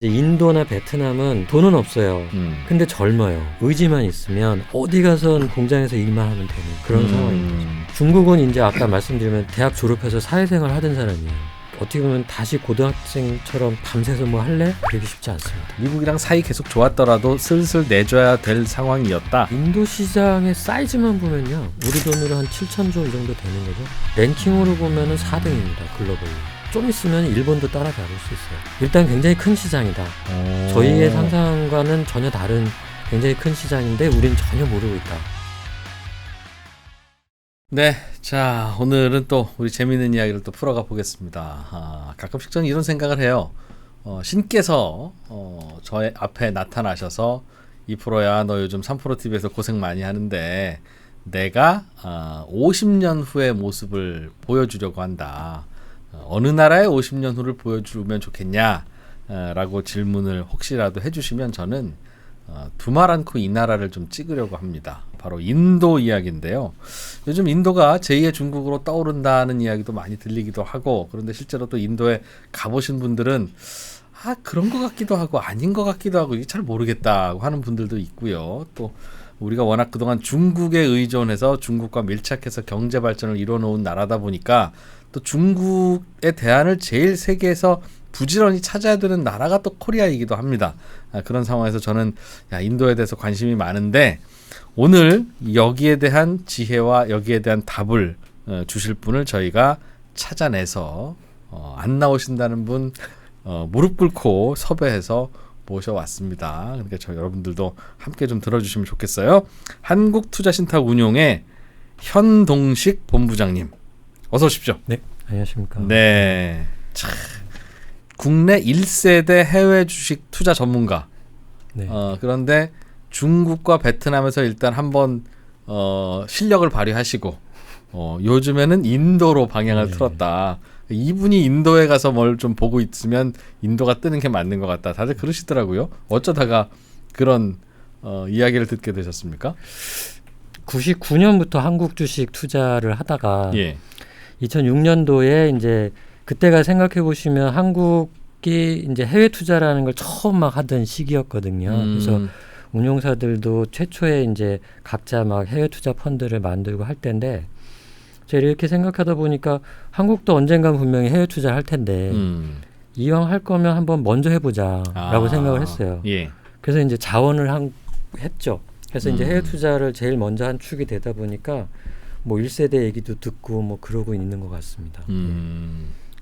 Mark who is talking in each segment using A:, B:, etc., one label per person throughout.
A: 인도나 베트남은 돈은 없어요. 근데 젊어요. 의지만 있으면 어디 가선 공장에서 일만 하면 되는 그런 상황인 거죠. 중국은 이제 아까 말씀드리면 대학 졸업해서 사회생활 하던 사람이에요. 어떻게 보면 다시 고등학생처럼 밤새서 뭐 할래? 그러기 쉽지 않습니다.
B: 미국이랑 사이 계속 좋았더라도 슬슬 내줘야 될 상황이었다.
A: 인도 시장의 사이즈만 보면요, 우리 돈으로 한 7천조 이 정도 되는 거죠. 랭킹으로 보면은 4등입니다. 글로벌로. 좀 있으면 일본도 따라잡을 수 있어요. 일단 굉장히 큰 시장이다. 저희의 상상과는 전혀 다른 굉장히 큰 시장인데 우린 전혀 모르고 있다.
B: 네, 자 오늘은 또 우리 재미있는 이야기를 또 풀어가 보겠습니다. 가끔씩 저는 이런 생각을 해요. 신께서 저의 앞에 나타나셔서 2%야 너 요즘 3%TV에서 고생 많이 하는데 내가 50년 후의 모습을 보여주려고 한다. 어느 나라의 50년 후를 보여주면 좋겠냐? 라고 질문을 혹시라도 해주시면 저는 두말 않고 이 나라를 좀 찍으려고 합니다. 바로 인도 이야기인데요. 요즘 인도가 제2의 중국으로 떠오른다는 이야기도 많이 들리기도 하고, 그런데 실제로 또 인도에 가보신 분들은 그런 것 같기도 하고 아닌 것 같기도 하고 이게 잘 모르겠다고 하는 분들도 있고요. 또 우리가 워낙 그동안 중국에 의존해서 중국과 밀착해서 경제 발전을 이뤄놓은 나라다 보니까 또 중국의 대안을 제일 세계에서 부지런히 찾아야 되는 나라가 또 코리아이기도 합니다. 그런 상황에서 저는 인도에 대해서 관심이 많은데 오늘 여기에 대한 지혜와 여기에 대한 답을 주실 분을 저희가 찾아내서 안 나오신다는 분 무릎 꿇고 섭외해서 모셔왔습니다. 그러니까 저희 여러분들도 함께 좀 들어주시면 좋겠어요. 한국투자신탁 운용의 현동식 본부장님, 어서 오십시오.
A: 네, 안녕하십니까.
B: 네, 참, 국내 1세대 해외 주식 투자 전문가.
A: 네.
B: 그런데 중국과 베트남에서 일단 한번 실력을 발휘하시고 요즘에는 인도로 방향을 틀었다. 이분이 인도에 가서 뭘 좀 보고 있으면 인도가 뜨는 게 맞는 것 같다. 다들 그러시더라고요. 어쩌다가 그런 이야기를 듣게 되셨습니까?
A: 99년부터 한국 주식 투자를 하다가
B: 예.
A: 2006년도에 이제 그때가 생각해 보시면 한국이 이제 해외 투자라는 걸 처음 막 하던 시기였거든요. 그래서 운용사들도 최초에 이제 각자 막 해외 투자 펀드를 만들고 할 텐데 제가 이렇게 생각하다 보니까 한국도 언젠간 분명히 해외 투자를 할 텐데 이왕 할 거면 한번 먼저 해보자라고 생각을 했어요.
B: 예.
A: 그래서 이제 자원을 했죠. 그래서 이제 해외 투자를 제일 먼저 한 축이 되다 보니까 뭐 1세대 얘기도 듣고 뭐 그러고 있는 것 같습니다.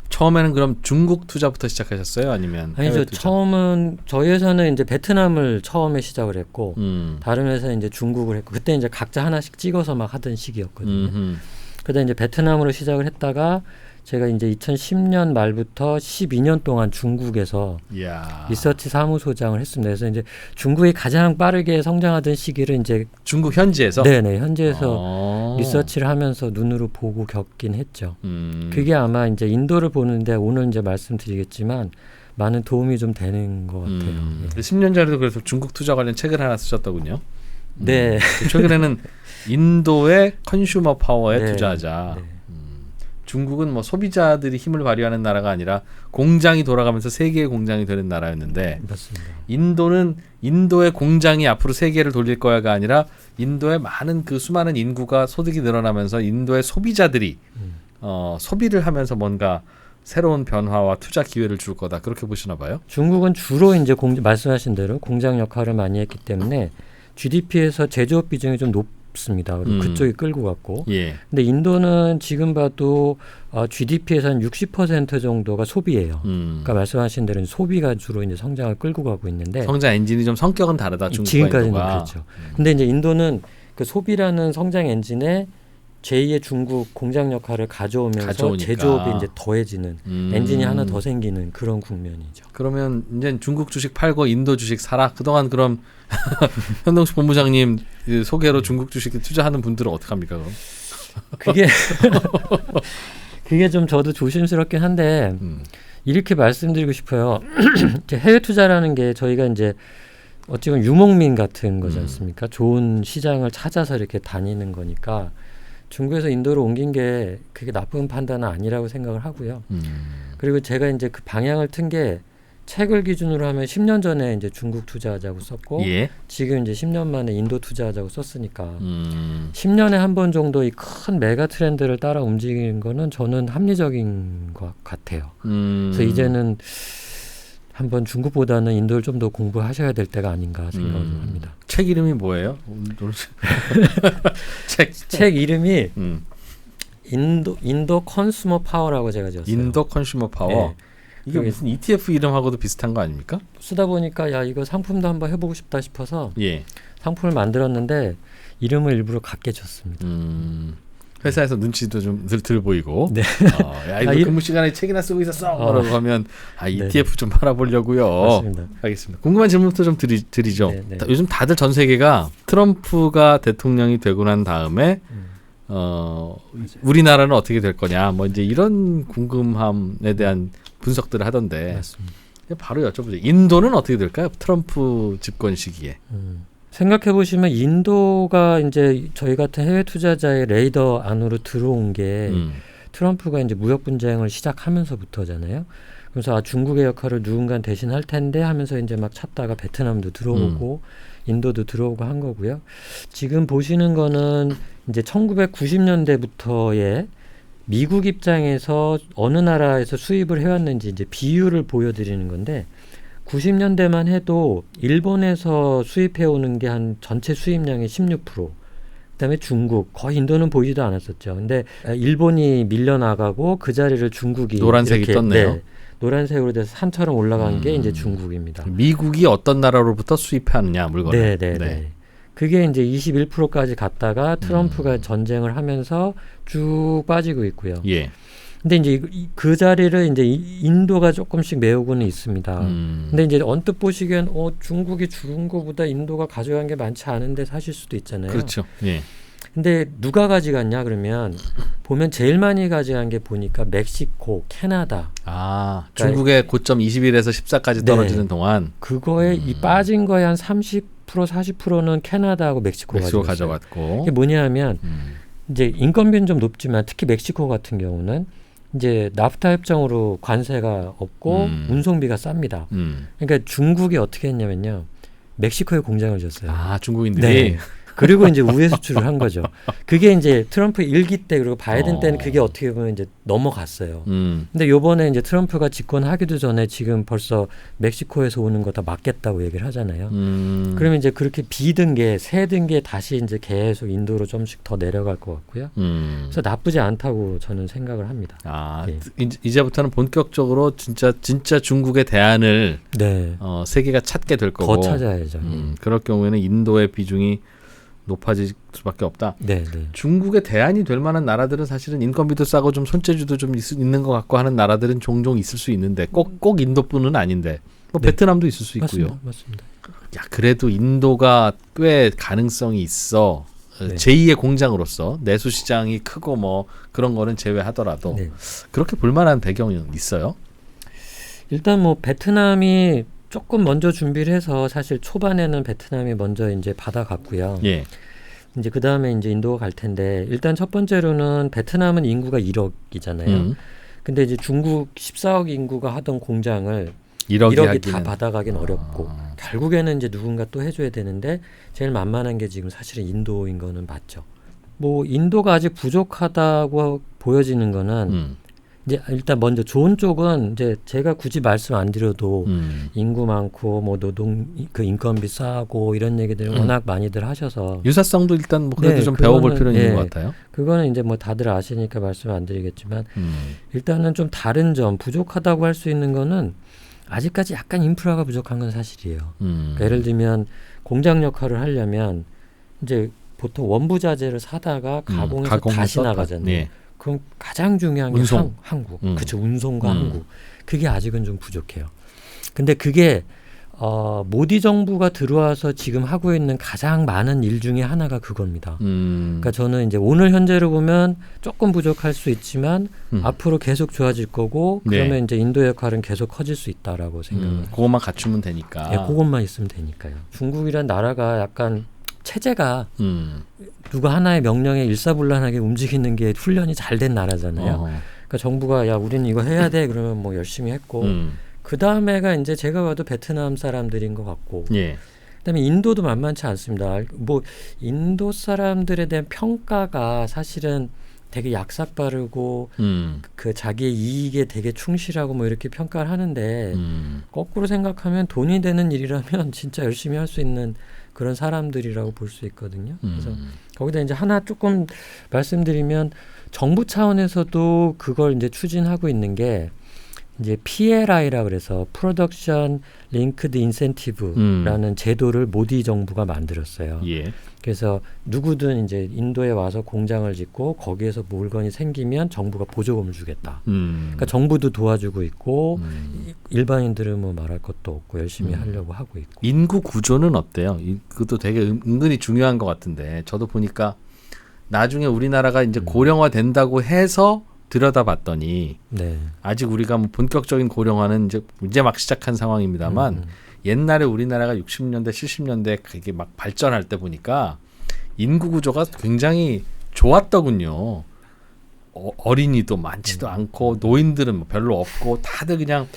B: 처음에는 그럼 중국 투자부터 시작하셨어요? 아니면 해외
A: 아니죠.
B: 투자?
A: 처음은 저희 회사는 이제 베트남을 처음에 시작을 했고 다른 회사는 이제 중국을 했고 그때 이제 각자 하나씩 찍어서 막 하던 시기였거든요. 그러다 이제 베트남으로 시작을 했다가 제가 이제 2010년 말부터 12년 동안 중국에서 리서치 사무소장을 했습니다. 그래서 이제 중국이 가장 빠르게 성장하던 시기를 이제
B: 중국 현지에서?
A: 네네, 현지에서 리서치를 하면서 눈으로 보고 겪긴 했죠. 그게 아마 이제 인도를 보는데 오늘 이제 말씀드리겠지만 많은 도움이 좀 되는 것 같아요.
B: 10년 전에도 그래서 중국 투자 관련 책을 하나 쓰셨더군요.
A: 네.
B: 최근에는 인도의 컨슈머 파워에
A: 네.
B: 투자하자.
A: 네.
B: 중국은 뭐 소비자들이 힘을 발휘하는 나라가 아니라 공장이 돌아가면서 세계의 공장이 되는 나라였는데
A: 맞습니다.
B: 인도는 인도의 공장이 앞으로 세계를 돌릴 거야가 아니라 인도의 많은 그 수많은 인구가 소득이 늘어나면서 인도의 소비자들이 소비를 하면서 뭔가 새로운 변화와 투자 기회를 줄 거다. 그렇게 보시나 봐요?
A: 중국은 주로 이제 말씀하신 대로 공장 역할을 많이 했기 때문에 GDP에서 제조업 비중이 좀 높습니다. 그리고 그쪽이 끌고 갔고.
B: 예.
A: 근데 인도는 지금 봐도 GDP에서 한 60% 정도가 소비예요. 그러니까 말씀하신 대로 소비가 주로 이제 성장을 끌고 가고 있는데
B: 성장 엔진이 좀 성격은 다르다. 중국과
A: 지금까지는
B: 인도가.
A: 그렇죠. 근데 이제 인도는 그 소비라는 성장 엔진에 제2의 중국 공장 역할을 가져오면서
B: 가져오니까.
A: 제조업이 이제 더해지는 엔진이 하나 더 생기는 그런 국면이죠.
B: 그러면 이제 중국 주식 팔고 인도 주식 사라. 그동안 그럼 현동식 본부장님 소개로 중국 주식에 투자하는 분들은 어떻게 합니까? 그럼?
A: 그게 좀 저도 조심스럽긴 한데 이렇게 말씀드리고 싶어요. 해외 투자라는 게 저희가 이제 어찌 보면 유목민 같은 거지 않습니까? 좋은 시장을 찾아서 이렇게 다니는 거니까 중국에서 인도로 옮긴 게 그게 나쁜 판단은 아니라고 생각을 하고요. 그리고 제가 이제 그 방향을 튼 게 책을 기준으로 하면 10년 전에 이제 중국 투자하자고 썼고
B: 예.
A: 지금 이제 10년 만에 인도 투자하자고 썼으니까 10년에 한 번 정도 이 큰 메가 트렌드를 따라 움직이는 거는 저는 합리적인 것 같아요. 그래서 이제는 한번 중국보다는 인도를 좀 더 공부하셔야 될 때가 아닌가 생각을 좀 합니다.
B: 책 이름이 뭐예요?
A: 책 이름이
B: 음.
A: 인도 컨슈머 파워라고 제가 지었어요.
B: 인도 컨슈머 파워.
A: 네.
B: 이게 무슨 ETF 이름하고도 비슷한 거 아닙니까?
A: 쓰다 보니까 야 이거 상품도 한번 해보고 싶다 싶어서
B: 예.
A: 상품을 만들었는데 이름을 일부러 갖게 줬습니다.
B: 회사에서 눈치도 좀 들 보이고.
A: 네.
B: 야 이거 근무 시간에 책이나 쓰고 있었어. 라고 하면 ETF 좀 팔아보려고요.
A: 맞습니다.
B: 알겠습니다. 궁금한 질문부터 좀 드리죠.
A: 네.
B: 요즘 다들 전 세계가 트럼프가 대통령이 되고 난 다음에 우리나라는 어떻게 될 거냐, 뭐 이제 이런 궁금함에 대한 분석들을 하던데
A: 맞습니다.
B: 바로 여쭤보죠. 인도는 어떻게 될까요? 트럼프 집권 시기에.
A: 생각해 보시면 인도가 이제 저희 같은 해외 투자자의 레이더 안으로 들어온 게 트럼프가 이제 무역 분쟁을 시작하면서부터잖아요. 그래서 중국의 역할을 누군가 대신 할 텐데 하면서 이제 막 찾다가 베트남도 들어오고 인도도 들어오고 한 거고요. 지금 보시는 거는 이제 1990년대부터의 미국 입장에서 어느 나라에서 수입을 해왔는지 이제 비율을 보여드리는 건데 90년대만 해도 일본에서 수입해오는 게 한 전체 수입량의 16%, 그다음에 중국, 거의 인도는 보이지도 않았었죠. 근데 일본이 밀려나가고 그 자리를 중국이
B: 노란색이
A: 이렇게,
B: 떴네요.
A: 네, 노란색으로 돼서 산처럼 올라간 게 이제 중국입니다.
B: 미국이 어떤 나라로부터 수입하느냐 물건을.
A: 네. 그게 이제 21%까지 갔다가 트럼프가 전쟁을 하면서 쭉 빠지고 있고요.
B: 예.
A: 근데 이제 그 자리를 이제 인도가 조금씩 메우고는 있습니다. 근데 이제 언뜻 보시기엔 중국이 줄은 거보다 인도가 가져간 게 많지 않은데 사실 수도 있잖아요.
B: 그렇죠. 예.
A: 근데 누가 가져갔냐 그러면 보면 제일 많이 가져간 게 보니까 멕시코, 캐나다.
B: 그러니까 중국의 고점 21에서 14까지 떨어지는 동안
A: 그거에 이 빠진 거에 한 30% 40%는 캐나다하고 멕시코
B: 가져갔고.
A: 이게 뭐냐하면 이제 인건비는 좀 높지만 특히 멕시코 같은 경우는 이제 나프타 협정으로 관세가 없고 운송비가 쌉니다. 그러니까 중국이 어떻게 했냐면요, 멕시코에 공장을 줬어요.
B: 중국인들이.
A: 네. 그리고 이제 우회 수출을 한 거죠. 그게 이제 트럼프 1기 때 그리고 바이든 때는 그게 어떻게 보면 이제 넘어갔어요. 근데 요번에 이제 트럼프가 집권하기도 전에 지금 벌써 멕시코에서 오는 거 다 막겠다고 얘기를 하잖아요. 그러면 이제 그렇게 비든 게 세든 게 다시 이제 계속 인도로 좀씩 더 내려갈 것 같고요. 그래서 나쁘지 않다고 저는 생각을 합니다. 네.
B: 이제부터는 본격적으로 진짜 중국의 대안을 세계가 찾게 될 거고.
A: 더 찾아야죠.
B: 그럴 경우에는 인도의 비중이 높아질 수밖에 없다.
A: 네.
B: 중국의 대안이 될 만한 나라들은 사실은 인건비도 싸고 좀 손재주도 좀 있는 것 같고 하는 나라들은 종종 있을 수 있는데 꼭 인도뿐은 아닌데 베트남도 있을 수 있고요.
A: 맞습니다.
B: 야, 그래도 인도가 꽤 가능성이 있어. 제2의 공장으로서 내수 시장이 크고 뭐 그런 거는 제외하더라도 그렇게 볼 만한 배경이 있어요?
A: 일단 뭐 베트남이 조금 먼저 준비를 해서 사실 초반에는 베트남이 먼저 이제 받아갔고요.
B: 예.
A: 이제 그 다음에 이제 인도가 갈 텐데 일단 첫 번째로는 베트남은 인구가 1억이잖아요. 근데 이제 중국 14억 인구가 하던 공장을 1억이 다 받아가긴 어렵고 결국에는 이제 누군가 또 해줘야 되는데 제일 만만한 게 지금 사실은 인도인 거는 맞죠. 뭐 인도가 아직 부족하다고 보여지는 거는 이제 일단 먼저 좋은 쪽은 이제 제가 굳이 말씀 안 드려도 인구 많고 뭐 노동 그 인건비 싸고 이런 얘기들 워낙 많이들 하셔서
B: 유사성도 일단 뭐 그래도 좀 배워볼 필요는 있는 것 같아요.
A: 그거는 이제 뭐 다들 아시니까 말씀 안 드리겠지만 일단은 좀 다른 점 부족하다고 할 수 있는 거는 아직까지 약간 인프라가 부족한 건 사실이에요. 그러니까 예를 들면 공장 역할을 하려면 이제 보통 원부 자재를 사다가 가공해서 다시 나가잖아요.
B: 예.
A: 그럼 가장 중요한 게 항구. 그렇죠. 운송과 항구. 그게 아직은 좀 부족해요. 근데 그게 모디 정부가 들어와서 지금 하고 있는 가장 많은 일 중에 하나가 그겁니다. 그러니까 저는 이제 오늘 현재로 보면 조금 부족할 수 있지만 앞으로 계속 좋아질 거고 그러면 이제 인도 역할은 계속 커질 수 있다라고 생각합니다.
B: 그것만 갖추면 되니까.
A: 네, 그것만 있으면 되니까요. 중국이란 나라가 약간 체제가 누가 하나의 명령에 일사불란하게 움직이는 게 훈련이 잘 된 나라잖아요. 그러니까 정부가 야 우리는 이거 해야 돼 그러면 뭐 열심히 했고 그 다음에가 이제 제가 봐도 베트남 사람들인 것 같고,
B: 예.
A: 그다음에 인도도 만만치 않습니다. 뭐 인도 사람들에 대한 평가가 사실은 되게 약삭빠르고 그 자기의 이익에 되게 충실하고 뭐 이렇게 평가를 하는데 거꾸로 생각하면 돈이 되는 일이라면 진짜 열심히 할 수 있는 그런 사람들이라고 볼 수 있거든요. 그래서 거기다 이제 하나 조금 말씀드리면 정부 차원에서도 그걸 이제 추진하고 있는 게 이제 PLI라 그래서 Production Linked Incentive라는 제도를 모디 정부가 만들었어요.
B: 예.
A: 그래서 누구든 이제 인도에 와서 공장을 짓고 거기에서 물건이 생기면 정부가 보조금을 주겠다. 그러니까 정부도 도와주고 있고 일반인들은 뭐 말할 것도 없고 열심히 하려고 하고 있고.
B: 인구 구조는 어때요? 그것도 되게 은근히 중요한 것 같은데 저도 보니까 나중에 우리나라가 이제 고령화 된다고 해서 들여다봤더니
A: 네.
B: 아직 우리가 뭐 본격적인 고령화는 이제 막 시작한 상황입니다만 옛날에 우리나라가 60년대 70년대 그게 막 발전할 때 보니까 인구 구조가 굉장히 좋았더군요. 어린이도 많지도 않고 노인들은 뭐 별로 없고 다들 그냥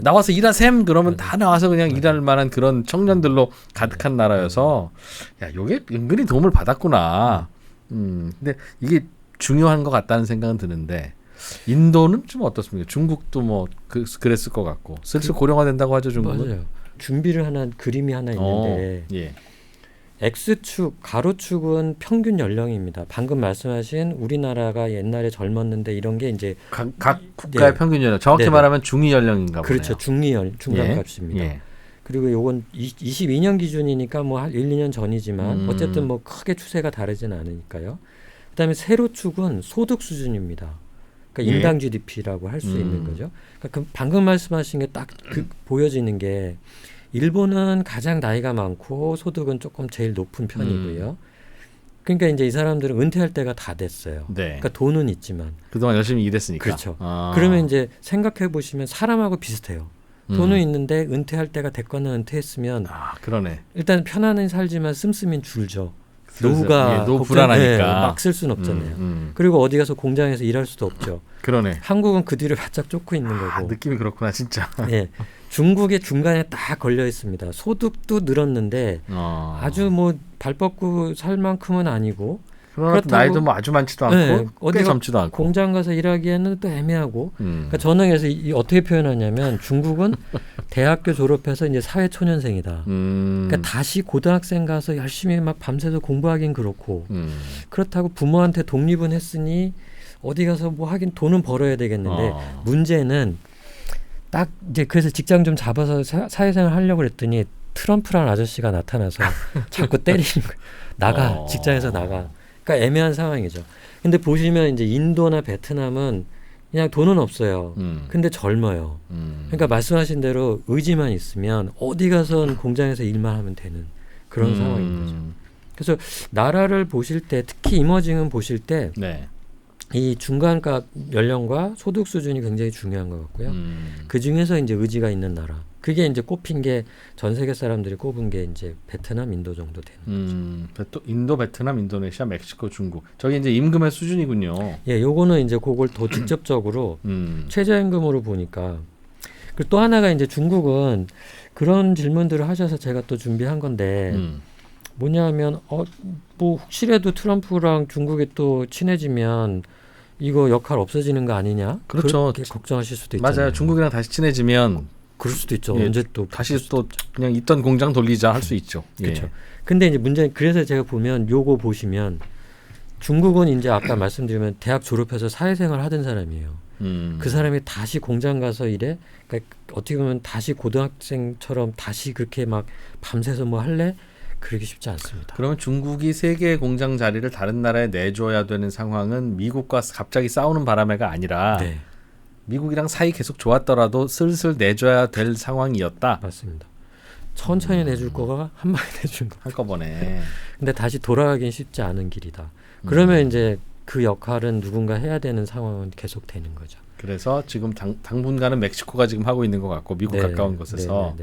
B: 나와서 일하셈 그러면 다 나와서 그냥 일할 만한 그런 청년들로 가득한 나라여서 야 요게 은근히 도움을 받았구나. 근데 이게 중요한 것 같다는 생각은 드는데 인도는 좀 어떻습니까? 중국도 뭐 그랬을 것 같고 슬슬 고령화된다고 하죠 중국은.
A: 맞아요. 준비를 하나 그림이 하나 있는데
B: 예.
A: X축 가로축은 평균 연령입니다. 방금 말씀하신 우리나라가 옛날에 젊었는데 이런 게 이제
B: 각 국가의
A: 네.
B: 평균 연령 정확히
A: 네네.
B: 말하면 중위 연령인가 보네요.
A: 그렇죠. 중간값입니다.
B: 예.
A: 그리고 요건 22년 기준이니까 뭐 한 1, 2년 전이지만 어쨌든 뭐 크게 추세가 다르진 않으니까요. 그다음에 세로축은 소득 수준입니다. 그러니까
B: 예.
A: 인당 GDP라고 할 수 있는 거죠. 그러니까 방금 말씀하신 게 딱 보여지는 게 일본은 가장 나이가 많고 소득은 조금 제일 높은 편이고요. 그러니까 이제 이 사람들은 은퇴할 때가 다 됐어요.
B: 네.
A: 그러니까 돈은 있지만
B: 그동안 열심히 일했으니까.
A: 그렇죠. 그러면 이제 생각해 보시면 사람하고 비슷해요. 돈은 있는데 은퇴할 때가 됐거나 은퇴했으면
B: 그러네.
A: 일단 편안히 살지만 씀씀이는 줄죠.
B: 슬슬,
A: 노후가
B: 노후 불안하니까
A: 막 쓸 수는 없잖아요. 그리고 어디 가서 공장에서 일할 수도 없죠.
B: 그러네.
A: 한국은 그 뒤를 바짝 쫓고 있는 거고.
B: 느낌이 그렇구나 진짜.
A: 예. 중국의 중간에 딱 걸려 있습니다. 소득도 늘었는데 아주 뭐 발 뻗고 살 만큼은 아니고
B: 그러나 나이도 뭐 아주 많지도 않고
A: 네,
B: 꽤 젊지도 않고.
A: 공장 가서 일하기에는 또 애매하고. 그러니까 저는 그래서 어떻게 표현하냐면 중국은 대학교 졸업해서 이제 사회 초년생이다. 그러니까 다시 고등학생 가서 열심히 막 밤새서 공부하긴 그렇고 그렇다고 부모한테 독립은 했으니 어디 가서 뭐 하긴 돈은 벌어야 되겠는데 문제는 딱 이제 그래서 직장 좀 잡아서 사회생활 하려고 그랬더니 트럼프라는 아저씨가 나타나서 자꾸 때리는 거예요. 나가 직장에서 나가. 그러니까 애매한 상황이죠. 근데 보시면 이제 인도나 베트남은 그냥 돈은 없어요. 근데 젊어요. 그러니까 말씀하신 대로 의지만 있으면 어디 가선 공장에서 일만 하면 되는 그런 상황인 거죠. 그래서 나라를 보실 때 특히 이머징은 보실 때 이 중간값 연령과 소득 수준이 굉장히 중요한 것 같고요. 그 중에서 이제 의지가 있는 나라. 그게 이제 꼽힌 게 전 세계 사람들이 꼽은 게 이제 베트남, 인도 정도 되는 거죠.
B: 인도, 베트남, 인도네시아, 멕시코, 중국. 저게 이제 임금의 수준이군요.
A: 예, 요거는 이제 그걸 더 직접적으로 최저임금으로 보니까. 그리고 또 하나가 이제 중국은 그런 질문들을 하셔서 제가 또 준비한 건데 뭐냐면 뭐 혹시라도 트럼프랑 중국이 또 친해지면 이거 역할 없어지는 거 아니냐?
B: 그렇죠.
A: 그렇게 걱정하실 수도 있잖아요.
B: 맞아요. 중국이랑 다시 친해지면
A: 그럴 수도 있죠.
B: 예,
A: 언제 또
B: 다시 또 그냥 있던 공장 돌리자 할 수 있죠.
A: 그렇죠. 근데 이제 문제는 그래서 제가 보면 요거 보시면 중국은 이제 아까 말씀드리면 대학 졸업해서 사회생활 하던 사람이에요. 그 사람이 다시 공장 가서 일해? 그러니까 어떻게 보면 다시 고등학생처럼 다시 그렇게 막 밤새서 뭐 할래? 그러기 쉽지 않습니다.
B: 그러면 중국이 세계의 공장 자리를 다른 나라에 내줘야 되는 상황은 미국과 갑자기 싸우는 바람에가 아니라 미국이랑 사이 계속 좋았더라도 슬슬 내줘야 될 상황이었다.
A: 맞습니다. 천천히 내줄 거가 한 방에 내준 거.
B: 한꺼번에.
A: 근데 다시 돌아가긴 쉽지 않은 길이다. 그러면 이제 그 역할은 누군가 해야 되는 상황은 계속 되는 거죠.
B: 그래서 지금 당분간은 멕시코가 지금 하고 있는 것 같고 미국 가까운 곳에서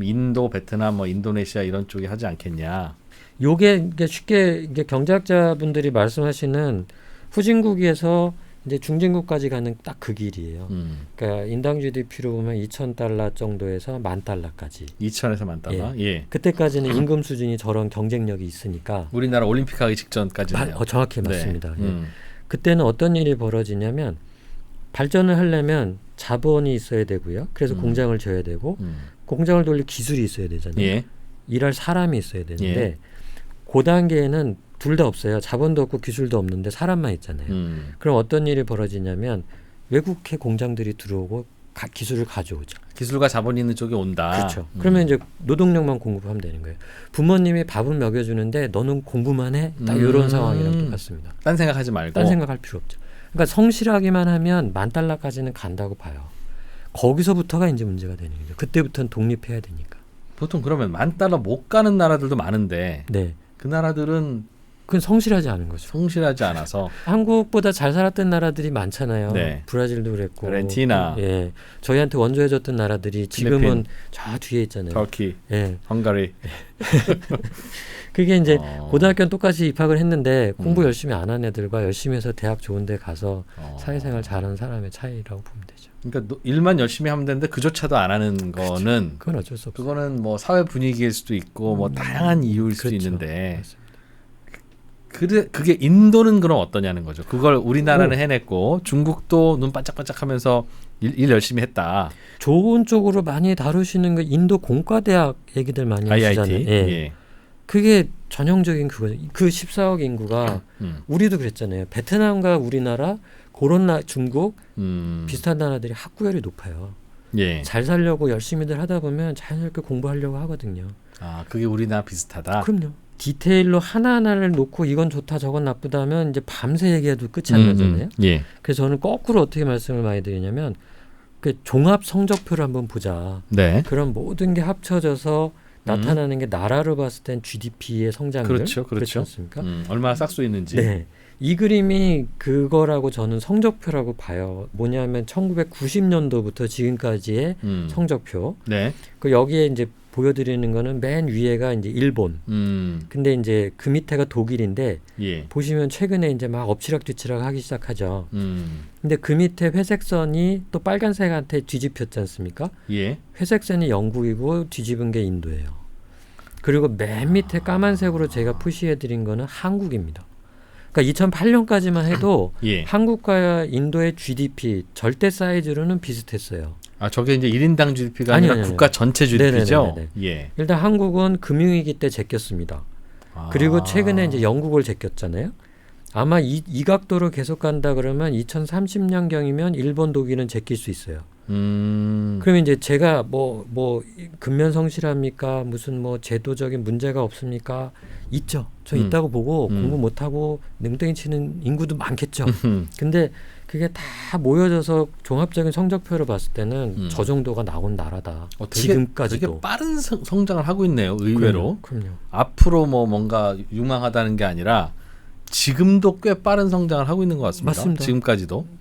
B: 인도, 베트남, 뭐 인도네시아 이런 쪽이 하지 않겠냐.
A: 요게 쉽게 이게 경제학자분들이 말씀하시는 후진국에서 이제 중진국까지 가는 딱 그 길이에요. 그러니까 인당 GDP로 보면 2,000달러 정도에서 10,000달러까지.
B: 2천에서 10,000달러. 예.
A: 그때까지는 임금 수준이 저런 경쟁력이 있으니까.
B: 우리나라 올림픽 하기 직전까지네요.
A: 정확히
B: 네.
A: 맞습니다. 그때는 어떤 일이 벌어지냐면 발전을 하려면 자본이 있어야 되고요. 그래서 공장을 지어야 되고 공장을 돌릴 기술이 있어야 되잖아요.
B: 예.
A: 일할 사람이 있어야 되는데
B: 예.
A: 그 단계에는 둘 다 없어요. 자본도 없고 기술도 없는데 사람만 있잖아요. 그럼 어떤 일이 벌어지냐면 외국의 공장들이 들어오고 기술을 가져오죠.
B: 기술과 자본이 있는 쪽에 온다.
A: 그렇죠. 그러면 이제 노동력만 공급하면 되는 거예요. 부모님이 밥은 먹여주는데 너는 공부만 해. 딱 이런 상황이랑 똑같습니다.
B: 딴 생각하지 말고.
A: 딴 생각할 필요 없죠. 그러니까 성실하기만 하면 10,000달러까지는 간다고 봐요. 거기서부터가 이제 문제가 되는 거죠. 그때부터는 독립해야 되니까.
B: 보통 그러면 10,000달러 못 가는 나라들도 많은데
A: 네.
B: 그 나라들은
A: 그건 성실하지 않은 거죠.
B: 성실하지 않아서
A: 한국보다 잘 살았던 나라들이 많잖아요.
B: 네.
A: 브라질도 그랬고,
B: 아르헨티나,
A: 예, 저희한테 원조해줬던 나라들이 지금은 저 뒤에 있잖아요.
B: 터키,
A: 예,
B: 헝가리.
A: 그게 이제 고등학교는 똑같이 입학을 했는데 공부 열심히 안 한 애들과 열심히 해서 대학 좋은데 가서 사회생활 잘하는 사람의 차이라고 보면 되죠.
B: 그러니까 일만 열심히 하면 되는데 그조차도 안 하는 거는
A: 그건 어쩔 수 없어요.
B: 그거는 뭐 사회 분위기일 수도 있고 뭐 다양한 이유일 수도 있는데
A: 맞습니다.
B: 그게 인도는 그럼 어떠냐는 거죠. 그걸 우리나라는 해냈고 중국도 눈 반짝반짝하면서 일 열심히 했다.
A: 좋은 쪽으로 많이 다루시는 거 인도 공과대학 얘기들 많이 하시잖아요.
B: IIT.
A: 예.
B: 예.
A: 그게 전형적인 그거죠. 그 14억 인구가 우리도 그랬잖아요. 베트남과 우리나라, 그런 중국 비슷한 나라들이 학구열이 높아요.
B: 예.
A: 잘 살려고 열심히들 하다 보면 자연스럽게 공부하려고 하거든요.
B: 아, 그게 우리나라 비슷하다.
A: 그럼요. 디테일로 하나하나를 놓고 이건 좋다 저건 나쁘다 하면 이제 밤새 얘기해도 끝이 안 나잖아요.
B: 예.
A: 그래서 저는 거꾸로 어떻게 말씀을 많이 드리냐면 그 종합 성적표를 한번 보자.
B: 네.
A: 그럼 모든 게 합쳐져서 나타나는 게 나라로 봤을 땐 GDP의 성장률.
B: 그렇죠.
A: 그렇지 않습니까?
B: 얼마나 싹수 있는지.
A: 네. 이 그림이 그거라고 저는 성적표라고 봐요. 뭐냐면 1990년도부터 지금까지의 성적표.
B: 네.
A: 그 여기에 이제 보여드리는 거는 맨 위에가 이제 일본. 근데 이제 그 밑에가 독일인데
B: 예.
A: 보시면 최근에 이제 막 엎치락뒤치락 하기 시작하죠. 근데 그 밑에 회색선이 또 빨간색한테 뒤집혔지 않습니까?
B: 예.
A: 회색선이 영국이고 뒤집은 게 인도예요. 그리고 맨 밑에 까만색으로 제가 표시해드린 거는 한국입니다. 그러니까 2008년까지만 해도
B: 예.
A: 한국과 인도의 GDP 절대 사이즈로는 비슷했어요.
B: 아, 저게 이제 1인당 GDP가 아니라 국가 전체 GDP죠?
A: 네네네네.
B: 예.
A: 일단 한국은 금융위기 때 제꼈습니다. 그리고 최근에 이제 영국을 제꼈잖아요. 아마 이 각도로 계속 간다 그러면 2030년경이면 일본, 독일은 제낄 수 있어요. 그러면 이제 제가 뭐 근면 성실합니까? 무슨 뭐 제도적인 문제가 없습니까? 있죠. 저 있다고 보고 공부 못하고 능덩이 치는 인구도 많겠죠. 근데 그게 다 모여져서 종합적인 성적표로 봤을 때는 저 정도가 나온 나라다. 지금까지도.
B: 되게 빠른 성장을 하고 있네요. 의외로.
A: 그럼요.
B: 앞으로 뭐 뭔가 유망하다는 게 아니라 지금도 꽤 빠른 성장을 하고 있는 것 같습니다.
A: 맞습니다.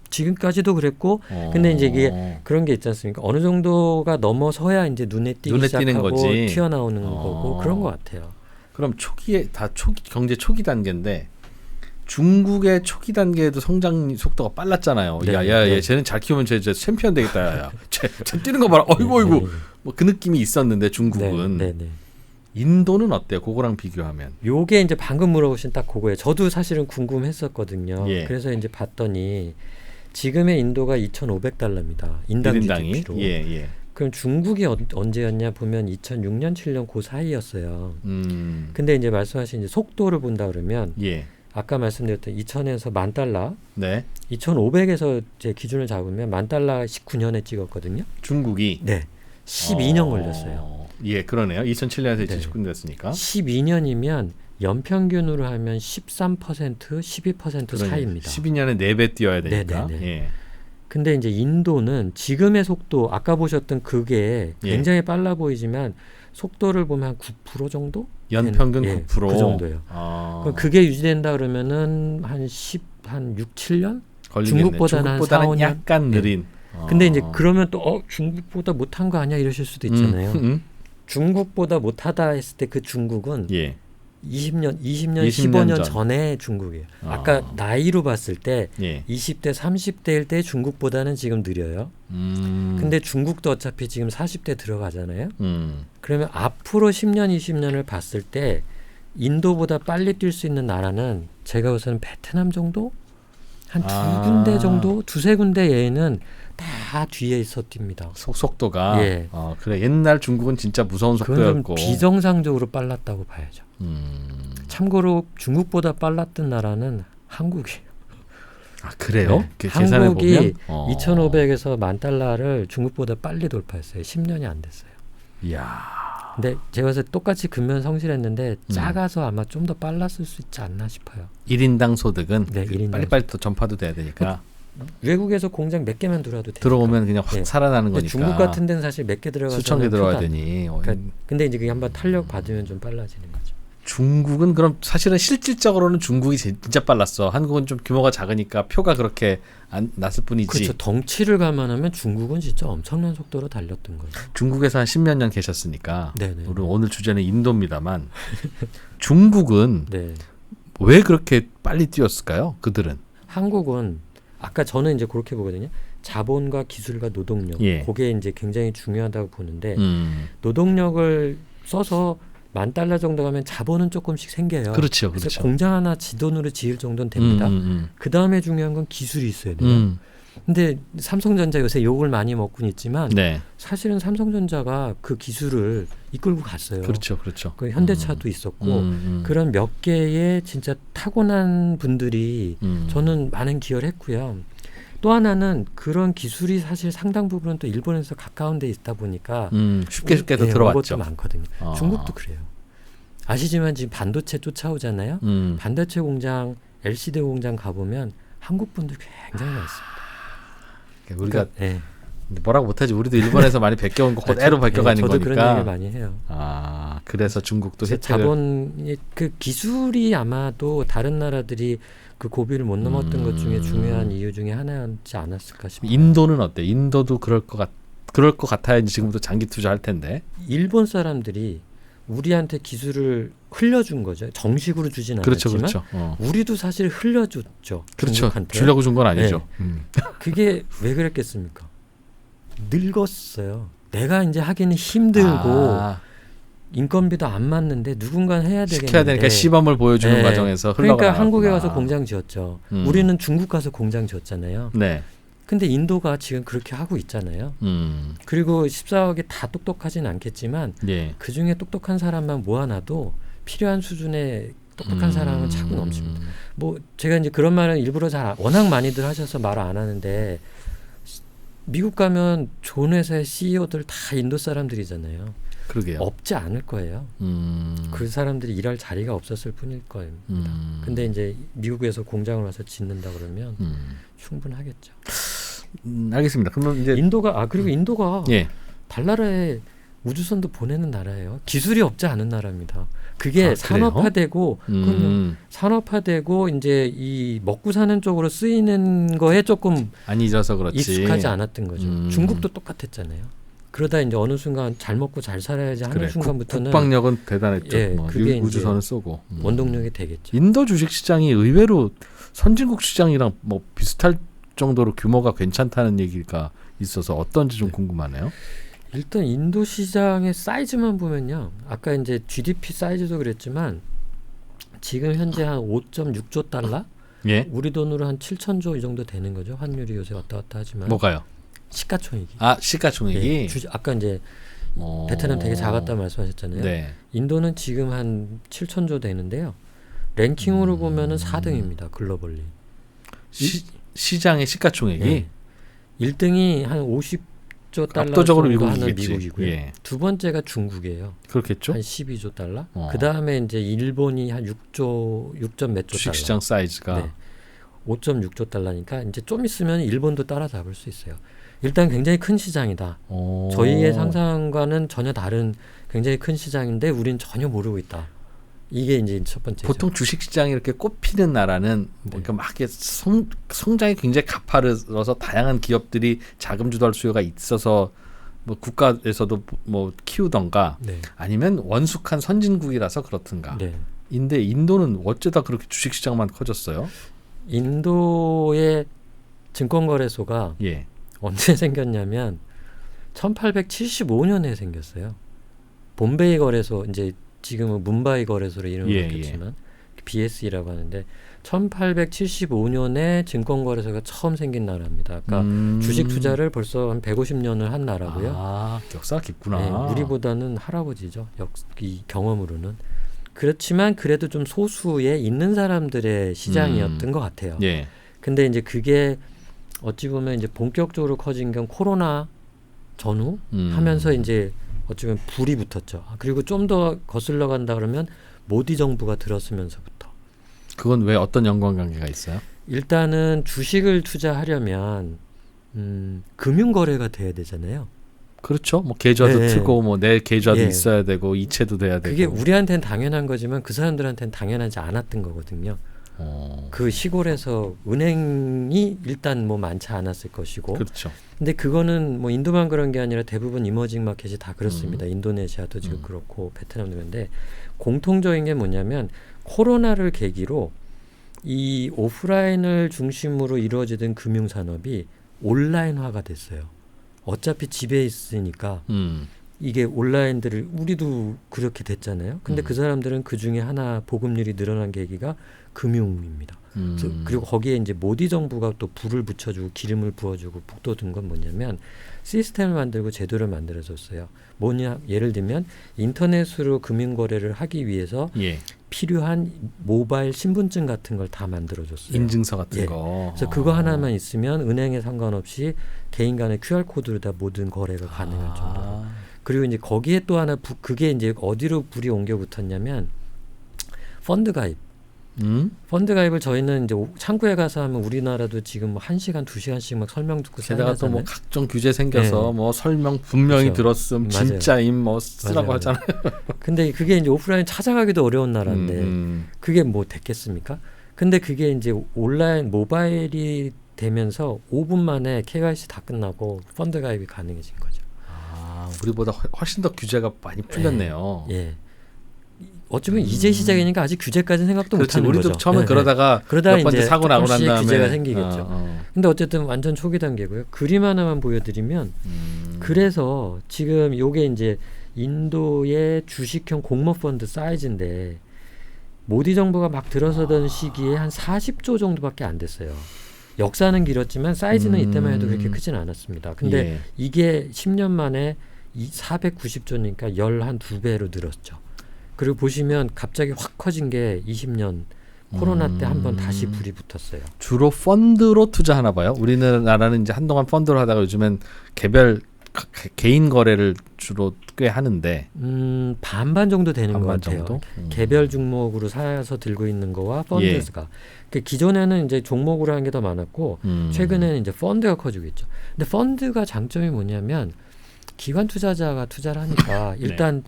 B: 지금까지도
A: 그랬고 근데 이제 이게 그런 게 있지 않습니까? 어느 정도가 넘어서야 이제 눈에 띄기 시작하고
B: 거지.
A: 튀어나오는 거고 그런 것 같아요.
B: 그럼 경제 초기 단계인데 중국의 초기 단계에도 성장 속도가 빨랐잖아요.
A: 네,
B: 야야야, 쟤는 잘 키우면 쟤 챔피언 되겠다. 야야, 쟤 뛰는 거 봐라. 어이구. 뭐 그 느낌이 있었는데 중국은.
A: 네.
B: 인도는 어때요? 그거랑 비교하면.
A: 요게 이제 방금 물어보신 딱 그거예요. 저도 사실은 궁금했었거든요.
B: 예.
A: 그래서 이제 봤더니 지금의 인도가 2,500달러입니다. 인당 GDP로.
B: 예.
A: 그럼 중국이 언제였냐 보면 2006년, 7년 그 사이였어요. 근데 이제 말씀하신 이제 속도를 본다 그러면
B: 예.
A: 아까 말씀드렸던 2,000에서 10,000달러,
B: 네.
A: 2,500에서 제 기준을 잡으면 10,000달러 19년에 찍었거든요.
B: 중국이.
A: 네. 12년 걸렸어요.
B: 예, 그러네요. 2007년에서
A: 네.
B: 2019년 됐으니까.
A: 12년이면 연평균으로 하면 13%, 12% 사이입니다.
B: 12년에 4배 뛰어야 되니까.
A: 네네네.
B: 예.
A: 근데 이제 인도는 지금의 속도, 아까 보셨던 그게 굉장히 빨라 보이지만 속도를 보면 한 9% 정도?
B: 연평균 9%.
A: 그 정도예요. 그럼 그게 유지된다 그러면은 한 6, 7년?
B: 걸리겠네.
A: 중국보다는 한 4, 5년?
B: 약간 느린.
A: 근데 이제 그러면 또 중국보다 못한 거 아니야 이러실 수도 있잖아요. 중국보다 못하다 했을 때 그 중국은
B: 예.
A: 20년
B: 20년
A: 15년
B: 전.
A: 전에 중국이에요. 아까 나이로 봤을 때
B: 예.
A: 20대 30대일 때 중국보다는 지금 느려요. 근데 중국도 어차피 지금 40대 들어가잖아요. 그러면 앞으로 10년 20년을 봤을 때 인도보다 빨리 뛸 수 있는 나라는 제가 우선 베트남 정도? 한 두 군데 정도? 두세 군데 예에는 다 뒤에 있어 뜁니다.
B: 속도가.
A: 예.
B: 그래. 옛날 중국은 진짜 무서운
A: 그건 좀
B: 속도였고.
A: 비정상적으로 빨랐다고 봐야죠. 참고로 중국보다 빨랐던 나라는 한국이에요.
B: 아 그래요?
A: 네.
B: 계산해
A: 한국이
B: 보면
A: 2,500에서 10,000달러를 중국보다 빨리 돌파했어요. 10년이 안 됐어요.
B: 이야.
A: 근데 제가 그래서 똑같이 근면 성실했는데 작아서 아마 좀 더 빨랐을 수 있지 않나 싶어요.
B: 1인당 소득은
A: 네, 1인당
B: 빨리빨리 또 전파도 돼야 되니까
A: 외국에서 공장 몇 개만 들어와도 돼요.
B: 들어오면 그냥 확
A: 네.
B: 살아나는
A: 근데
B: 거니까.
A: 중국 같은 데는 사실 몇 개 들어가서
B: 수천 개 들어와야 되니.
A: 근데 이제 그게 한번 탄력 받으면 좀 빨라지는 거죠.
B: 중국은 그럼 사실은 실질적으로는 중국이 진짜 빨랐어. 한국은 좀 규모가 작으니까 표가 그렇게 안 났을 뿐이지.
A: 그렇죠. 덩치를 감안하면 중국은 진짜 엄청난 속도로 달렸던 거죠.
B: 중국에서 한 10몇 년 계셨으니까.
A: 네네.
B: 우리 오늘 주제는 인도입니다만 중국은
A: 네.
B: 왜 그렇게 빨리 뛰었을까요? 그들은.
A: 한국은 아까 저는 이제 그렇게 보거든요. 자본과 기술과 노동력.
B: 예.
A: 그게 이제 굉장히 중요하다고 보는데
B: 노동력을
A: 노동력을 써서 10,000달러 정도 가면 자본은 조금씩 생겨요.
B: 그렇죠.
A: 그래서
B: 그렇죠.
A: 공장 하나 지돈으로 지을 정도는 됩니다. 그 다음에 중요한 건 기술이 있어야 돼요. 근데 삼성전자 요새 욕을 많이 먹고는 있지만
B: 네.
A: 사실은 삼성전자가 그 기술을 이끌고 갔어요.
B: 그렇죠. 그렇죠.
A: 그 현대차도 있었고 그런 몇 개의 진짜 타고난 분들이 저는 많은 기여를 했고요. 또 하나는 그런 기술이 사실 상당 부분은 또 일본에서 가까운 데 있다 보니까
B: 쉽게 또
A: 네,
B: 들어왔죠.
A: 것도 많거든요. 중국도 그래요. 아시지만 지금 반도체 쫓아오잖아요. 반도체 공장, LCD 공장 가보면 한국 분들 굉장히 많습니다.
B: 우리가
A: 네.
B: 뭐라고 못하지. 우리도 일본에서 많이 베껴온 거 그대로 베껴가는
A: 저도
B: 거니까.
A: 그런 얘기를 많이 해요.
B: 그래서 중국도 혜택을.
A: 자본이 그 기술이 아마도 다른 나라들이 그 고비를 못 넘었던 것 중에 중요한 이유 중에 하나였지 않았을까 싶어요.
B: 인도는 어때? 인도도 그럴 것 같아야 지금부터 장기 투자할 텐데.
A: 일본 사람들이 우리한테 기술을 흘려준 거죠. 정식으로 주진
B: 그렇죠,
A: 않았지만
B: 그렇죠.
A: 우리도 사실 흘려줬죠.
B: 그렇죠.
A: 중국한테.
B: 주려고 준 건 아니죠.
A: 그게 왜 그랬겠습니까? 늙었어요. 내가 이제 하기는 힘들고 인건비도 안 맞는데 누군가 해야 되겠는데
B: 시켜야 되니까 시범을 보여주는 과정에서 흘러가.
A: 그러니까 한국에 가서 공장 지었죠. 우리는 중국 가서 공장 지었잖아요.
B: 네.
A: 근데 인도가 지금 그렇게 하고 있잖아요. 그리고 14억이 다 똑똑하진 않겠지만
B: 예.
A: 그중에 똑똑한 사람만 모아놔도 필요한 수준의 똑똑한 사람은 차고 넘칩니다. 뭐 제가 이제 그런 말은 일부러 워낙 많이들 하셔서 말 안 하는데 미국 가면 좋은 회사의 CEO들 다 인도 사람들이잖아요.
B: 그러게요.
A: 없지 않을 거예요. 그 사람들이 일할 자리가 없었을 뿐일 겁니다. 근데 이제 미국에서 공장을 와서 짓는다 그러면 충분하겠죠.
B: 알겠습니다. 그러면 이제
A: 인도가 그리고 인도가
B: 예.
A: 달나라에 우주선도 보내는 나라예요. 기술이 없지 않은 나라입니다. 그게 산업화되고 산업화되고 이제 이 먹고 사는 쪽으로 쓰이는 거에 조금
B: 안 잊어서 그렇지.
A: 익숙하지 않았던 거죠. 중국도 똑같았잖아요. 그러다 이제 어느 순간 잘 먹고 잘 살아야지 하는 순간부터는
B: 국방력은 대단했죠.
A: 예, 그게
B: 우주선을 쏘고
A: 원동력이 되겠죠.
B: 인도 주식 시장이 의외로 선진국 시장이랑 뭐 비슷할 정도로 규모가 괜찮다는 얘기가 있어서 어떤지 좀 궁금하네요.
A: 일단 인도 시장의 사이즈만 보면요. 아까 이제 GDP 사이즈도 그랬지만 지금 현재 한 5.6조 달러?
B: 예.
A: 우리 돈으로 한 7천조 이 정도 되는 거죠. 환율이 요새 왔다 갔다 하지만.
B: 뭐가요?
A: 시가총액이.
B: 시가총액이.
A: 아까 이제 베트남 되게 작았다 말씀하셨잖아요.
B: 네.
A: 인도는 지금 한 7천조 되는데요. 랭킹으로 보면은 4등입니다. 글로벌리.
B: 시장의 시가총액이.
A: 네. 1등이 한 50조 달러
B: 압도적으로
A: 정도 하는
B: 미국이겠지.
A: 미국이고요.
B: 예.
A: 두 번째가 중국이에요.
B: 그렇겠죠.
A: 한 12조 달러. 그 다음에 이제 일본이 한 6점 몇 조 달러.
B: 주식시장 사이즈가.
A: 네. 5.6조 달러니까 이제 좀 있으면 일본도 따라잡을 수 있어요. 일단 굉장히 큰 시장이다. 저희의 상상과는 전혀 다른 굉장히 큰 시장인데 우린 전혀 모르고 있다. 이게 이제 첫 번째죠.
B: 보통 주식시장이 이렇게 꼽히는 나라는 그러니까 막 이렇게 성장이 굉장히 가파르서 다양한 기업들이 자금 주도할 수요가 있어서 뭐 국가에서도 뭐 키우던가
A: 네.
B: 아니면 원숙한 선진국이라서 그렇든가.
A: 네.
B: 인데 인도는 어쩌다 그렇게 주식시장만 커졌어요?
A: 인도의 증권거래소가
B: 예.
A: 언제 생겼냐면 1875년에 생겼어요. 봄베이 거래소, 이제 지금은 문바이 거래소로 이름을
B: 예,
A: 바뀌었지만 BSE라고 하는데 1875년에 증권거래소가 처음 생긴 나라입니다. 그러니까 주식 투자를 벌써 한 150년을 한 나라고요.
B: 아, 역사가 깊구나.
A: 네, 우리보다는 할아버지죠. 이 경험으로는. 그렇지만 그래도 좀 소수의 있는 사람들의 시장이었던 것 같아요.
B: 예.
A: 근데 이제 그게 어찌 보면 이제 본격적으로 커진 건 코로나 전후 하면서 이제 어찌 보면 불이 붙었죠. 그리고 좀 더 거슬러 간다 그러면 모디 정부가 들었으면서부터.
B: 그건 왜 어떤 연관관계가 있어요?
A: 일단은 주식을 투자하려면 금융거래가 돼야 되잖아요.
B: 그렇죠. 뭐 계좌도
A: 네.
B: 트고 뭐 내 계좌도
A: 예.
B: 있어야 되고 이체도 돼야 되고.
A: 그게 우리한테는 당연한 거지만 그 사람들한테는 당연하지 않았던 거거든요. 그 시골에서 은행이 일단 뭐 많지 않았을 것이고.
B: 그렇죠.
A: 근데 그거는 뭐 인도만 그런 게 아니라 대부분 이머징 마켓이 다 그렇습니다. 인도네시아도 지금 그렇고 베트남도 그런데 공통적인 게 뭐냐면 코로나를 계기로 이 오프라인을 중심으로 이루어지던 금융산업이 온라인화가 됐어요. 어차피 집에 있으니까 이게 온라인들을 우리도 그렇게 됐잖아요. 근데 그 사람들은 그 중에 하나 보급률이 늘어난 계기가 금융입니다. 그리고 거기에 이제 모디 정부가 또 불을 붙여주고 기름을 부어주고 북돋은 건 뭐냐면 시스템을 만들고 제도를 만들어줬어요. 뭐냐 예를 들면 인터넷으로 금융거래를 하기 위해서
B: 예.
A: 필요한 모바일 신분증 같은 걸 다 만들어줬어요.
B: 인증서 같은
A: 예.
B: 거.
A: 그래서 그거 하나만 있으면 은행에 상관없이 개인 간의 QR코드로 다 모든 거래가 가능할 정도로. 그리고 이제 거기에 또 하나 그게 이제 어디로 불이 옮겨 붙었냐면 펀드 가입. 펀드 가입을 저희는 이제 창구에 가서 하면 우리나라도 지금 뭐 1시간, 2시간씩 막 설명 듣고
B: 게다가 또 뭐
A: 사용하잖아요.
B: 각종 규제 생겨서
A: 네.
B: 뭐 설명 분명히
A: 그렇죠.
B: 들었음
A: 맞아요.
B: 진짜임 뭐 쓰라고
A: 맞아요.
B: 하잖아요.
A: 근데 그게 이제 오프라인 찾아가기도 어려운 나라인데 그게 뭐 됐겠습니까? 근데 그게 이제 온라인 모바일이 되면서 5분 만에 KYC 다 끝나고 펀드 가입이 가능해진 거죠.
B: 아, 우리보다 훨씬 더 규제가 많이 풀렸네요.
A: 예. 어쩌면 이제 시작이니까 아직 규제까지는 생각도
B: 그렇지.
A: 못하는
B: 우리도
A: 거죠.
B: 처음에
A: 예,
B: 그러다가
A: 그러다가
B: 몇 번째
A: 이제
B: 사고 나고 난
A: 조금씩
B: 다음에
A: 규제가 생기겠죠.
B: 어.
A: 근데 어쨌든 완전 초기 단계고요. 그림 하나만 보여드리면 그래서 지금 요게 이제 인도의 주식형 공모펀드 사이즈인데 모디 정부가 막 들어서던 시기에 한 40조 정도밖에 안 됐어요. 역사는 길었지만 사이즈는 이때만 해도 그렇게 크진 않았습니다. 근데
B: 예.
A: 이게 10년 만에 490조니까 12배로 늘었죠. 그리고 보시면 갑자기 확 커진 게 20년 코로나 때 한번 다시 불이 붙었어요.
B: 주로 펀드로 투자하나 봐요. 우리나라는 이제 한동안 펀드로 하다가 요즘엔 개별 개인 거래를 주로 꽤 하는데
A: 반반 정도 되는 것
B: 반반
A: 같아요.
B: 정도?
A: 개별 종목으로 사서 들고 있는 거와 펀드가. 그 기존에는 이제 종목으로 하는 게 더 많았고 최근에는 이제 펀드가 커지고 있죠. 근데 펀드가 장점이 뭐냐면 기관 투자자가 투자를 하니까 일단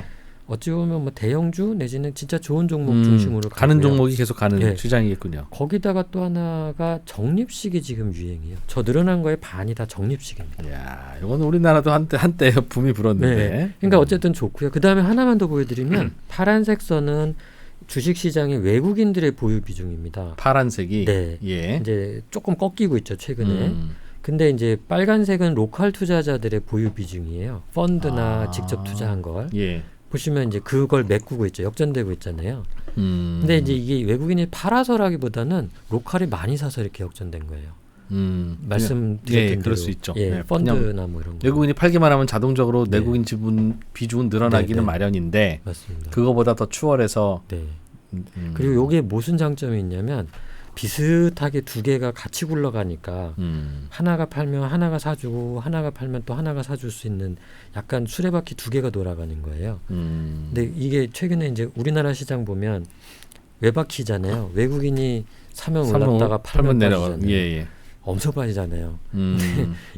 A: 어찌 보면 뭐 대형주 내지는 진짜 좋은 종목 중심으로
B: 가는
A: 가고요.
B: 종목이 계속 가는
A: 예.
B: 시장이겠군요.
A: 거기다가 또 하나가 적립식이 지금 유행이에요. 저 늘어난 거의 반이 다 적립식입니다.
B: 이야, 이건 우리나라도 한때 붐이 불었는데.
A: 네. 그러니까 어쨌든 좋고요. 그 다음에 하나만 더 보여드리면 파란색 선은 주식시장의 외국인들의 보유 비중입니다.
B: 파란색이
A: 네.
B: 예.
A: 이제 조금 꺾이고 있죠 최근에. 근데 이제 빨간색은 로컬 투자자들의 보유 비중이에요. 펀드나 직접 투자한 걸.
B: 예.
A: 보시면 이제 그걸 메꾸고 있죠. 역전되고 있잖아요. 근데 이제 이게 외국인이 팔아서라기보다는 로컬이 많이 사서 이렇게 역전된 거예요. 말씀드렸던
B: 예,
A: 대로
B: 그럴 수 있죠.
A: 예,
B: 예,
A: 펀드나 뭐 이런 거.
B: 외국인이 팔기만 하면 자동적으로
A: 네.
B: 내국인 지분 비중은 늘어나기는
A: 네, 네.
B: 마련인데
A: 맞습니다.
B: 그거보다 더 추월해서
A: 네. 그리고 요게 무슨 장점이 있냐면 비슷하게 두 개가 같이 굴러가니까 하나가 팔면 하나가 사주고 하나가 팔면 또 하나가 사줄 수 있는 약간 수레바퀴 두 개가 돌아가는 거예요. 근데 이게 최근에 이제 우리나라 시장 보면 외바퀴잖아요. 외국인이 사면 올랐다가 팔면 빠지잖아요.
B: 예.
A: 엄청 빠지잖아요.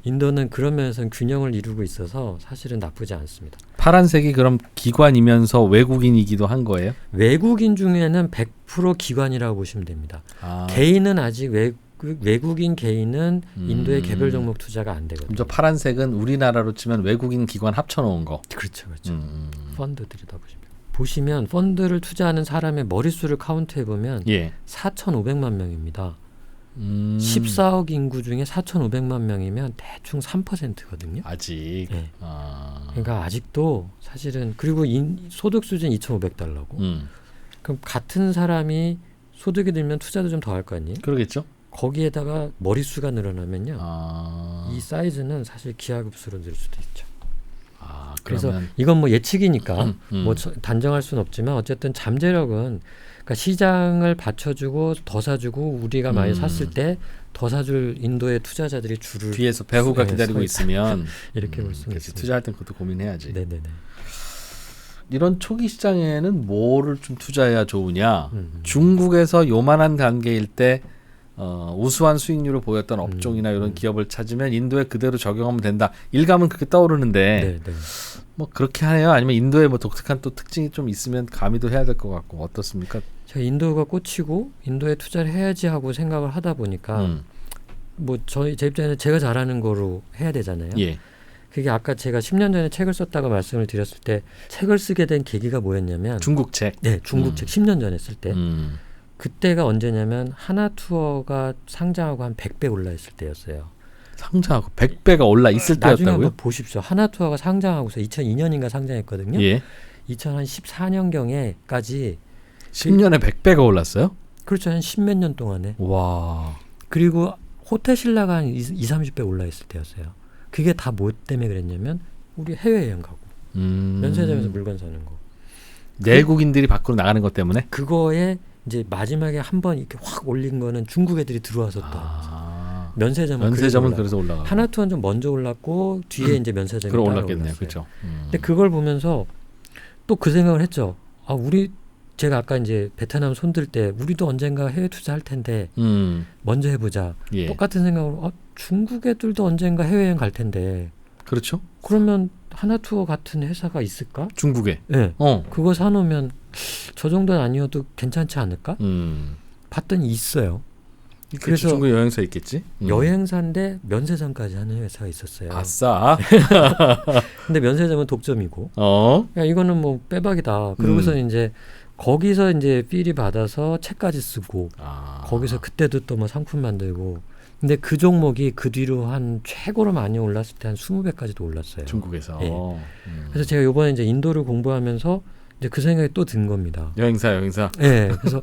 A: 인도는 그런 면에서는 균형을 이루고 있어서 사실은 나쁘지 않습니다.
B: 파란색이 그럼 기관이면서 외국인이기도 한 거예요?
A: 외국인 중에는 100% 기관이라고 보시면 됩니다. 개인은 아직 외국인 개인은 인도의 개별 종목 투자가 안 되거든요.
B: 저 파란색은 우리나라로 치면 외국인 기관 합쳐놓은 거.
A: 그렇죠. 펀드들이다 보시면. 보시면 펀드를 투자하는 사람의 머릿수를 카운트해 보면
B: 예.
A: 4,500만 명입니다. 14억 인구 중에 4,500만 명이면 대충 3%거든요.
B: 아직.
A: 예.
B: 아.
A: 그러니까 아직도 사실은 그리고 소득 수준 2,500달러고 그럼 같은 사람이 소득이 들면 투자도 좀 더 할 거 아니에요?
B: 그러겠죠.
A: 거기에다가 머릿수가 늘어나면요.
B: 아.
A: 이 사이즈는 사실 기하급수로 늘 수도 있죠.
B: 아,
A: 그래서
B: 그러면
A: 이건 뭐 예측이니까
B: 음.
A: 단정할 수는 없지만 어쨌든 잠재력은 그러니까 시장을 받쳐주고 더 사주고 우리가 많이 샀을 때 더 사줄 인도의 투자자들이 줄을
B: 뒤에서 배후가
A: 네,
B: 기다리고
A: 서
B: 있으면
A: 이렇게 볼 수는
B: 그렇지.
A: 있습니다.
B: 투자할 땐 그것도 고민해야지.
A: 네네네.
B: 이런 초기 시장에는 뭐를 좀 투자해야 좋으냐? 중국에서 요만한 단계일 때 우수한 수익률을 보였던 업종이나 이런 기업을 찾으면 인도에 그대로 적용하면 된다. 일감은 그렇게 떠오르는데
A: 네네.
B: 뭐 그렇게 하네요. 아니면 인도에 뭐 독특한 또 특징이 좀 있으면 가미도 해야 될 것 같고 어떻습니까?
A: 제가 인도가 꽂히고 인도에 투자를 해야지 하고 생각을 하다 보니까 뭐 제 입장에는 제가 잘하는 거로 해야 되잖아요.
B: 예.
A: 그게 아까 제가 10년 전에 책을 썼다고 말씀을 드렸을 때 책을 쓰게 된 계기가 뭐였냐면
B: 중국 책.
A: 네, 중국 책 10년 전에 쓸 때 그때가 언제냐면 하나투어가 상장하고 한 100배 올라 있을 때였어요.
B: 상장하고 100배가 올라 있을
A: 나중에
B: 때였다고요?
A: 한번 보십시오. 하나투어가 상장하고서 2002년인가 상장했거든요.
B: 예.
A: 2014년경에까지
B: 10년에 100배가 올랐어요?
A: 그렇죠. 한 10몇 년 동안에.
B: 와.
A: 그리고 호텔 신라가 한 20-30배 올라 있을 때였어요. 그게 다 뭐 때문에 그랬냐면 우리 해외여행 가고 면세점에서 물건 사는 거.
B: 내국인들이 밖으로 나가는 것 때문에?
A: 그거에 이제 마지막에 한번 이렇게 확 올린 거는 중국 애들이 들어와서 또 면세점은
B: 그래서 올라가고
A: 하나투어는 좀 먼저 올랐고 뒤에 이제 면세점이
B: 그럼
A: 따라
B: 올랐겠네요.
A: 올랐어요.
B: 그렇죠.
A: 근데 그걸 보면서 또 그 생각을 했죠. 아, 제가 아까 이제 베트남 손들 때 우리도 언젠가 해외 투자할 텐데 먼저 해보자.
B: 예.
A: 똑같은 생각으로 중국 애들도 언젠가 해외여행 갈 텐데
B: 그렇죠.
A: 그러면 하나투어 같은 회사가 있을까?
B: 중국에.
A: 네. 그거 사놓으면 저 정도는 아니어도 괜찮지 않을까? 봤더니 있어요.
B: 그래서 중국 여행사 있겠지.
A: 여행사인데 면세점까지 하는 회사가 있었어요.
B: 아싸.
A: 근데 면세점은 독점이고. 야, 이거는 뭐 빼박이다. 그러고서 이제 거기서 이제 필이 받아서 책까지 쓰고 거기서 그때도 또 뭐 상품 만들고. 근데 그 종목이 그 뒤로 한 최고로 많이 올랐을 때 한 20배까지도 올랐어요.
B: 중국에서.
A: 예. 그래서 제가 이번에 이제 인도를 공부하면서 이제 그 생각이 또 든 겁니다.
B: 여행사.
A: 네. 그래서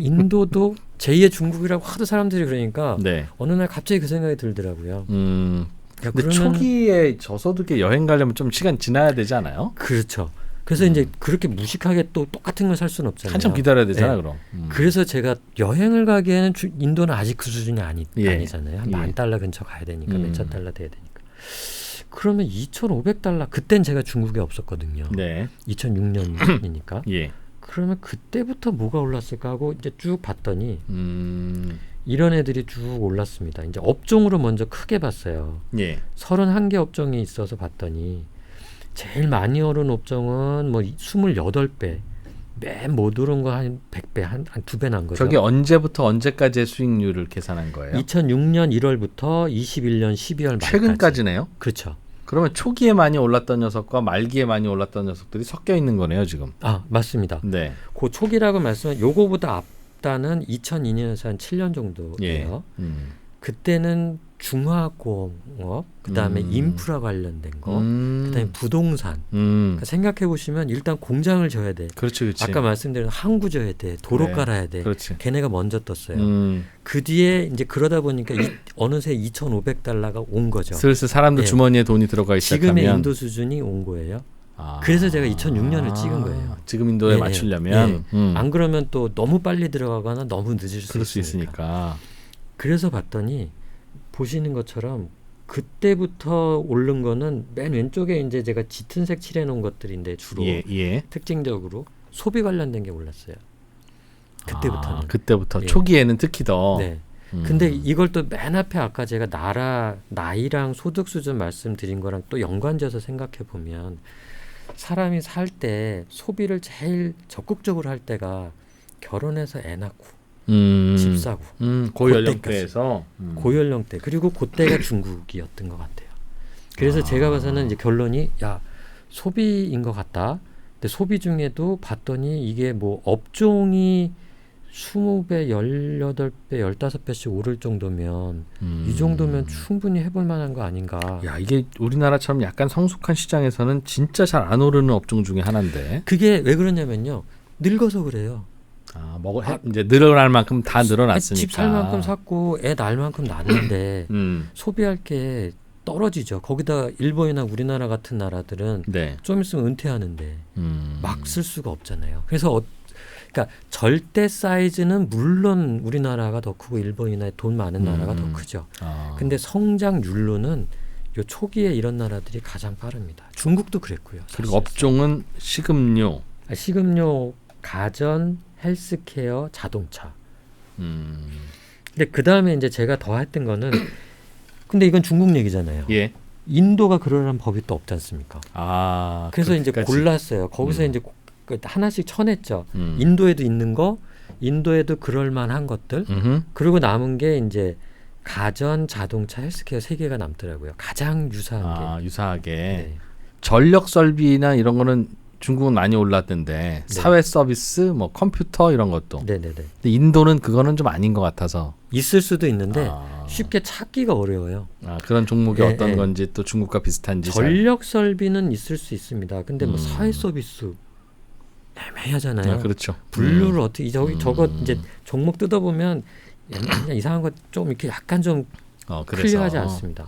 A: 인도도 제2의 중국이라고 하도 사람들이 그러니까
B: 네.
A: 어느 날 갑자기 그 생각이 들더라고요.
B: 근데 초기에 저소득에 여행 가려면 좀 시간 지나야 되지 않아요?
A: 그렇죠. 그래서 이제 그렇게 무식하게 또 똑같은 걸 살 수는 없잖아요.
B: 한참 기다려야 되잖아,
A: 네.
B: 그럼.
A: 그래서 제가 여행을 가기에는 인도는 아직 그 수준이
B: 예.
A: 아니잖아요. 한 $10,000 근처 가야 되니까 몇천 달러 돼야 되니까. 그러면 2,500달러 그땐 제가 중국에 없었거든요.
B: 네.
A: 2006년이니까.
B: 예.
A: 그러면 그때부터 뭐가 올랐을까 하고 이제 쭉 봤더니 이런 애들이 쭉 올랐습니다. 이제 업종으로 먼저 크게 봤어요.
B: 예.
A: 31개 업종이 있어서 봤더니 제일 많이 오른 업종은 뭐 28배. 맨 못 오른 거 한 100배, 한 2배 난 거죠.
B: 저게 언제부터 언제까지의 수익률을 계산한 거예요?
A: 2006년 1월부터 21년 12월 말까지.
B: 최근까지네요.
A: 그렇죠.
B: 그러면 초기에 많이 올랐던 녀석과 말기에 많이 올랐던 녀석들이 섞여 있는 거네요, 지금.
A: 아, 맞습니다.
B: 네.
A: 그 초기라고 말씀은 요거보다 앞다는 2002년에서 한 7년 정도예요.
B: 예.
A: 그때는 중화공업, 그다음에 인프라 관련된 거, 그다음에 부동산. 그러니까 생각해 보시면 일단 공장을 져야 돼.
B: 그렇지.
A: 아까 말씀드린 항구 져야 돼, 도로
B: 그래.
A: 깔아야 돼.
B: 그렇지.
A: 걔네가 먼저 떴어요. 그 뒤에 이제 그러다 보니까 어느새 2,500달러가 온 거죠.
B: 슬슬 사람들
A: 네.
B: 주머니에 돈이 들어가기 시작하면
A: 지금의 인도 수준이 온 거예요. 그래서 제가 2006년을 찍은 거예요.
B: 지금 인도에
A: 예,
B: 맞추려면
A: 안 그러면 또 너무 빨리 들어가거나 너무 늦을 수 있으니까. 그래서 봤더니 보시는 것처럼 그때부터 오른 거는 맨 왼쪽에 이제 제가 짙은 색 칠해 놓은 것들인데 주로 특징적으로 소비 관련된 게 올랐어요. 그때부터는.
B: 그때부터 초기에는 특히 더.
A: 네. 근데 이걸 또 맨 앞에 아까 제가 나이랑 소득 수준 말씀드린 거랑 또 연관져서 생각해 보면 사람이 살 때 소비를 제일 적극적으로 할 때가 결혼해서 애 낳고 집 사고
B: 고연령대에서
A: 고연령대 그리고 그때가 중국이었던 것 같아요. 그래서 제가 봐서는 이제 결론이 소비인 것 같다. 근데 소비 중에도 봤더니 이게 뭐 업종이 20배, 18배, 15배씩 오를 정도면 이 정도면 충분히 해볼 만한 거 아닌가.
B: 야, 이게 우리나라처럼 약간 성숙한 시장에서는 진짜 잘 안 오르는 업종 중에 하나인데.
A: 그게 왜 그러냐면요. 늙어서 그래요.
B: 이제 늘어날 만큼 다 늘어났으니까.
A: 집 살 만큼 샀고 애 낳을 만큼 낳는데 소비할 게 떨어지죠. 거기다 일본이나 우리나라 같은 나라들은
B: 네.
A: 좀 있으면 은퇴하는데 막 쓸 수가 없잖아요. 그래서 그러니까 절대 사이즈는 물론 우리나라가 더 크고 일본이나 돈 많은 나라가 더 크죠. 근데 성장률로는 요 초기에 이런 나라들이 가장 빠릅니다. 중국도 그랬고요.
B: 그리고 업종은 식음료,
A: 식음료, 가전, 헬스케어, 자동차. 근데 그 다음에 이제 제가 더 했던 거는 근데 이건 중국 얘기잖아요.
B: 예.
A: 인도가 그러려는 법이 또 없지 않습니까? 그래서 이제
B: 그렇게까지.
A: 골랐어요. 거기서 이제 하나씩 쳐냈죠.
B: 음.
A: 인도에도 있는 거, 인도에도 그럴 만한 것들. 그리고 남은 게 이제 가전, 자동차, 헬스케어 3개가 남더라고요. 가장 유사한 게.
B: 유사하게.
A: 네.
B: 전력 설비나 이런 거는 중국은 많이 올랐던데 사회 서비스, 뭐 컴퓨터 이런 것도.
A: 네네네.
B: 근데 인도는 그거는 좀 아닌 것 같아서.
A: 있을 수도 있는데 쉽게 찾기가 어려워요.
B: 그런 종목이
A: 네,
B: 어떤
A: 네.
B: 건지 또 중국과 비슷한지.
A: 전력 설비는 있을 수 있습니다. 근데 뭐 사회 서비스 애매하잖아요.
B: 그렇죠.
A: 분류를 어떻게 저거 이제 종목 뜯어보면 그냥 이상한 거 좀 이렇게 약간 좀
B: 그래서.
A: 클리어하지 않습니다.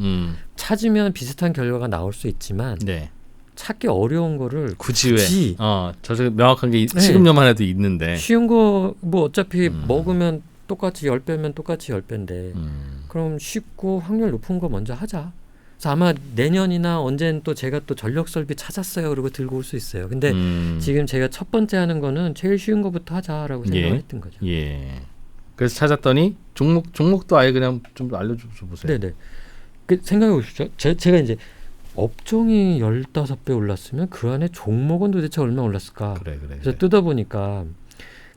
A: 찾으면 비슷한 결과가 나올 수 있지만
B: 네.
A: 찾기 어려운 거를
B: 굳이 왜?
A: 굳이
B: 저 명확한 게
A: 네.
B: 식음료만 해도 있는데.
A: 쉬운 거 뭐 어차피 먹으면 똑같이 10배면 똑같이 10배인데 그럼 쉽고 확률 높은 거 먼저 하자. 그래서 아마 내년이나 언젠 또 제가 또 전력 설비 찾았어요. 그리고 들고 올 수 있어요. 근데 지금 제가 첫 번째 하는 거는 제일 쉬운 거부터 하자라고 생각을 했던 거죠.
B: 예. 그래서 찾았더니 종목도 아예 그냥 좀 알려줘 보세요.
A: 네네. 생각해 보십시오. 제가 이제 업종이 15배 올랐으면 그 안에 종목은 도대체 얼마 올랐을까?
B: 그래.
A: 그래서 뜯어보니까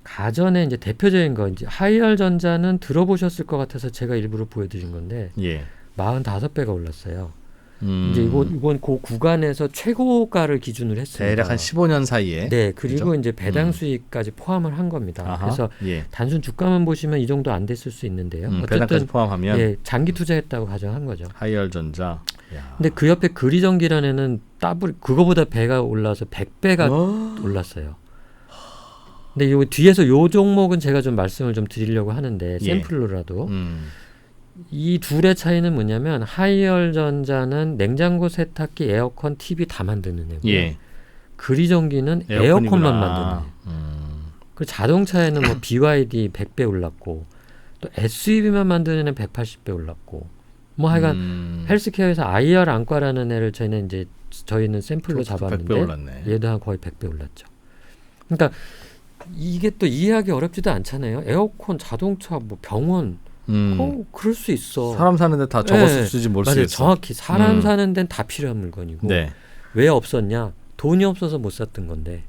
A: 가전에 이제 대표적인 거 이제 하이얼전자는 들어보셨을 것 같아서 제가 일부러 보여드린 건데
B: 예.
A: 45배가 올랐어요. 이제 이번 그 구간에서 최고가를 기준으로 했습니다.
B: 대략 한 15년 사이에.
A: 네, 그리고
B: 그죠?
A: 이제 배당 수익까지 포함을 한 겁니다.
B: 아하,
A: 그래서
B: 예.
A: 단순 주가만 보시면 이 정도 안 됐을 수 있는데요.
B: 배당까지
A: 어쨌든
B: 포함하면
A: 예, 장기 투자했다고 가정한 거죠.
B: 하이얼전자. 야.
A: 근데 그 옆에 그리전기라는 애는 그거보다 배가 올라서 100배가 올랐어요. 근데 요 뒤에서 요 종목은 제가 좀 말씀을 좀 드리려고 하는데
B: 예.
A: 샘플로라도 이 둘의 차이는 뭐냐면 하이얼전자는 냉장고, 세탁기, 에어컨, TV 다 만드는 애고요.
B: 예.
A: 그리전기는 에어컨만 만드는 애. 그리고 자동차에는 뭐 BYD 100배 올랐고 또 SUV만 만드는 애 180배 올랐고 뭐 하여간 헬스케어에서 IR 안과라는 애를 저희는 샘플로 잡았는데
B: 100배 올랐네.
A: 얘도 한 거의 100배 올랐죠. 그러니까 이게 또 이해하기 어렵지도 않잖아요. 에어컨, 자동차, 뭐 병원 그럴 수 있어.
B: 사람 사는데 다 저거 쓰지 뭘
A: 맞아요.
B: 쓰겠어.
A: 정확히 사람 사는 데는 다 필요한 물건이고
B: 네.
A: 왜 없었냐? 돈이 없어서 못 샀던 건데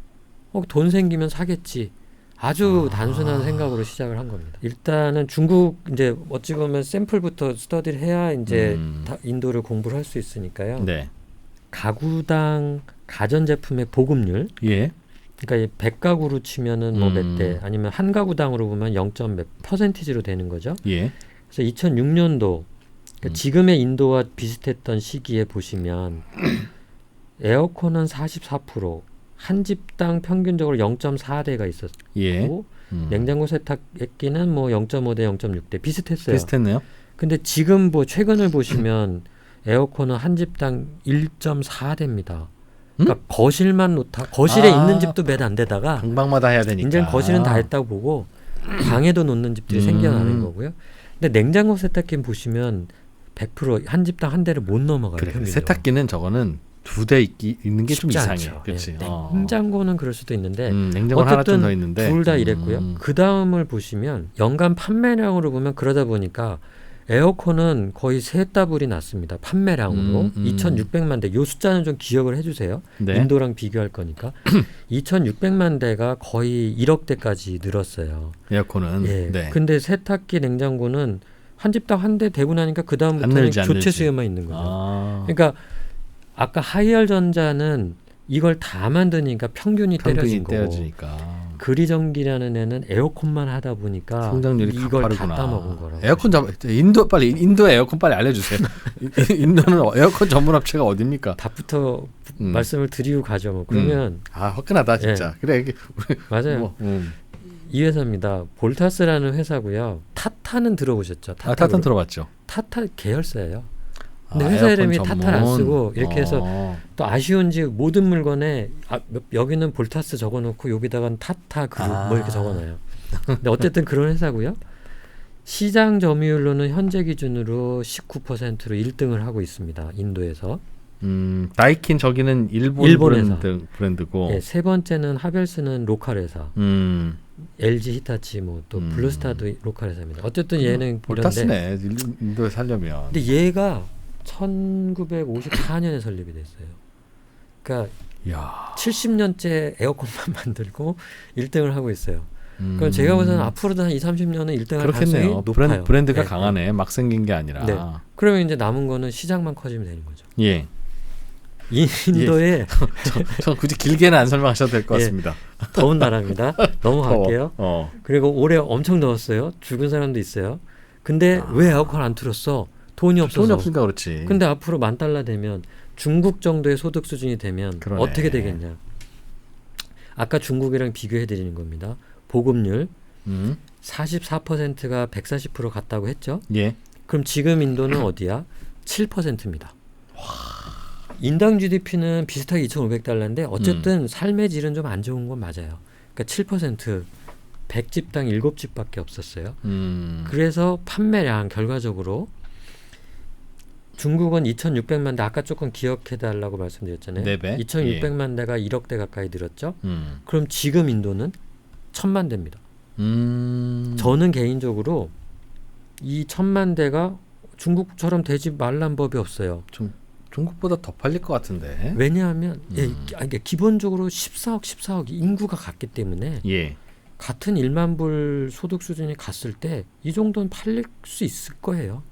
A: 돈 생기면 사겠지. 아주 단순한 생각으로 시작을 한 겁니다. 일단은 중국 이제 어찌 보면 샘플부터 스터디를 해야 이제 인도를 공부를 할 수 있으니까요.
B: 네.
A: 가구당 가전제품의 보급률.
B: 예.
A: 그러니까 100가구로 치면은 뭐 몇 대, 아니면 한 가구당으로 보면 0.몇 %로 되는 거죠.
B: 예.
A: 그래서 2006년도 그러니까 지금의 인도와 비슷했던 시기에 보시면 에어컨은 44%, 한 집당 평균적으로 0.4대가 있었고
B: 예.
A: 냉장고, 세탁기는 뭐 0.5대, 0.6대 비슷했어요.
B: 비슷했네요.
A: 근데 지금 최근을 보시면 에어컨은 한 집당 1.4대입니다. 그러니까 거실만 놓다 거실에 있는 집도 몇 안 되다가
B: 방방마다 해야 되니까.
A: 이제 거실은 다 했다고 보고 방에도 놓는 집들이 생겨나는 거고요. 근데 냉장고, 세탁기는 보시면 100% 한 집당 한 대를 못 넘어가요.
B: 그래.
A: 평균적으로.
B: 세탁기는 저거는 2대 있는 게 좀
A: 쉽지
B: 이상해.
A: 않죠.
B: 그렇지.
A: 예. 냉장고는 그럴 수도 있는데
B: 냉장고 하나 좀 더 있는데
A: 둘 다 이랬고요. 그 다음을 보시면 연간 판매량으로 보면 그러다 보니까 에어컨은 거의 세 따블이 났습니다. 판매량으로 2,600만 대. 이 숫자는 좀 기억을 해주세요.
B: 네.
A: 인도랑 비교할 거니까 2,600만 대가 거의 1억 대까지 늘었어요.
B: 에어컨은.
A: 예.
B: 네.
A: 근데 세탁기, 냉장고는 한 집당 한 대 되고 나니까 그 다음부터는 교체 수요만 있는 거죠. 그러니까 아까 하이얼전자는 이걸 다 만드니까 평균이
B: 평균이
A: 때려진 거고
B: 떼어지니까
A: 그리정기라는 애는 에어컨만 하다 보니까
B: 성장률이
A: 이걸
B: 가파르구나.
A: 다 따먹은 거라고.
B: 에어컨 인도 에어컨 빨리 알려주세요. 인도는 에어컨 전문 업체가 어딥니까?
A: 답부터 말씀을 드리고 가죠. 뭐. 그러면
B: 화끈하다 진짜. 그래 이게
A: 맞아요. 이 회사입니다. 볼타스라는 회사고요. 타타는 들어보셨죠?
B: 타탄 들어봤죠.
A: 타타 계열사예요. 근데 회사
B: 에어컨
A: 이름이
B: 전문.
A: 타타를 안 쓰고 이렇게 해서 또 아쉬운지 모든 물건에 여기는 볼타스 적어놓고 여기다가는 타타 그룹 뭐 이렇게 적어놔요. 근데 어쨌든 그런 회사고요. 시장 점유율로는 현재 기준으로 19%로 1등을 하고 있습니다. 인도에서.
B: 다이킨 저기는 일본
A: 일본에서.
B: 브랜드고.
A: 예, 세 번째는 하벨스는 로컬 회사. LG 히타치 뭐 또 블루스타도 로컬 회사입니다. 어쨌든 얘는
B: 볼타스네. 인도에 살려면.
A: 근데 얘가 1954년에 설립이 됐어요. 그러니까
B: 야.
A: 70년째 에어컨만 만들고 1등을 하고 있어요. 그럼 제가 보기에는 앞으로도 한 20-30년은 1등할 가능성이
B: 그렇겠네요.
A: 높아요.
B: 브랜드가
A: 네.
B: 강하네. 막 생긴 게 아니라.
A: 네. 그러면 이제 남은 거는 시장만 커지면 되는 거죠.
B: 예.
A: 인도에
B: 저 굳이 길게는 안 설명하셔도 될 것
A: 예.
B: 같습니다.
A: 더운 나라입니다. 넘어갈게요. 그리고 올해 엄청 더웠어요. 죽은 사람도 있어요. 근데 왜 에어컨 안 틀었어? 돈이 없어서.
B: 돈이 없으니까 그렇지.
A: 근데 앞으로 $10,000 되면 중국 정도의 소득 수준이 되면
B: 그러네.
A: 어떻게 되겠냐? 아까 중국이랑 비교해 드리는 겁니다. 보급률 44%가 140% 갔다고 했죠?
B: 예.
A: 그럼 지금 인도는 어디야? 7%입니다. 인당 GDP는 비슷하게 $2,500인데 어쨌든 삶의 질은 좀 안 좋은 건 맞아요. 그러니까 7% 100집당 7집밖에 없었어요. 그래서 판매량 결과적으로 중국은 2,600만 대 아까 조금 기억해달라고 말씀드렸잖아요.
B: 4배?
A: 2,600만 대가 1억 대 가까이 늘었죠. 그럼 지금 인도는 1,000만 대입니다. 저는 개인적으로 이 1,000만 대가 중국처럼 되지 말란 법이 없어요.
B: 중국보다 더 팔릴 것 같은데.
A: 왜냐하면 그러니까 기본적으로 14억 인구가 갔기 때문에
B: 예.
A: 같은 1만 불 소득 수준이 갔을 때 이 정도는 팔릴 수 있을 거예요.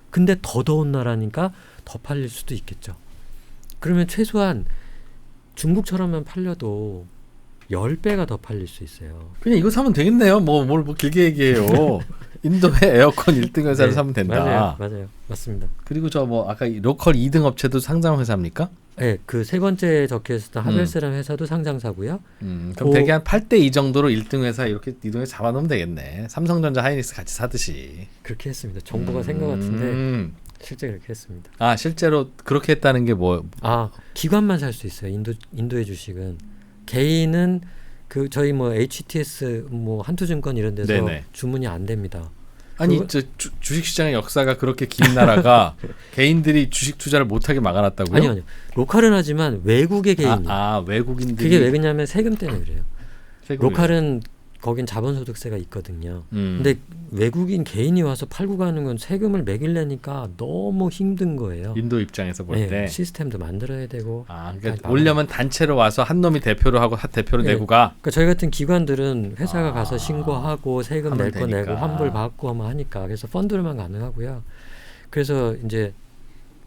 A: 근데 더 더운 나라니까 더 팔릴 수도 있겠죠. 그러면 최소한 중국처럼만 팔려도 10배가 더 팔릴 수 있어요.
B: 그냥 이거 사면 되겠네요. 뭘 길게 얘기해요. 인도의 에어컨 1등 회사를 사면 된다.
A: 맞아요. 맞습니다.
B: 그리고 저 아까 로컬 2등 업체도 상장 회사입니까?
A: 네, 그 세 번째 적혀 있었던 하벨스라는 회사도 상장사고요.
B: 그럼 대개 한 8대2 정도로 1등 회사 이렇게 2등 회사 잡아놓으면 되겠네. 삼성전자, 하이닉스 같이 사듯이.
A: 그렇게 했습니다. 정보가 센 것 같은데 실제 그렇게 했습니다.
B: 실제로 그렇게 했다는 게 뭐?
A: 기관만 살 수 있어요. 인도의 주식은. 개인은 그 저희 HTS 한투증권 이런 데서
B: 네네.
A: 주문이 안 됩니다.
B: 아니 주식시장의 역사가 그렇게 긴 나라가 개인들이 주식 투자를 못하게 막아놨다고요?
A: 아니요. 로컬은 하지만 외국의 개인이.
B: 외국인들이.
A: 그게 왜 그러냐면 세금 때문에 그래요.
B: 세금이요.
A: 로컬은 거긴 자본소득세가 있거든요. 근데 외국인 개인이 와서 팔고 가는 건 세금을 매길래니까 너무 힘든 거예요.
B: 인도 입장에서 볼 때.
A: 시스템도 만들어야 되고.
B: 그러니까 오려면 단체로 와서 한 놈이 대표로 하고 대표로 내고 가.
A: 그러니까 저희 같은 기관들은 회사가 가서 신고하고 세금 낼 거 내고
B: 되니까.
A: 환불 받고 하면 하니까 그래서 펀드로만 가능하고요. 그래서 이제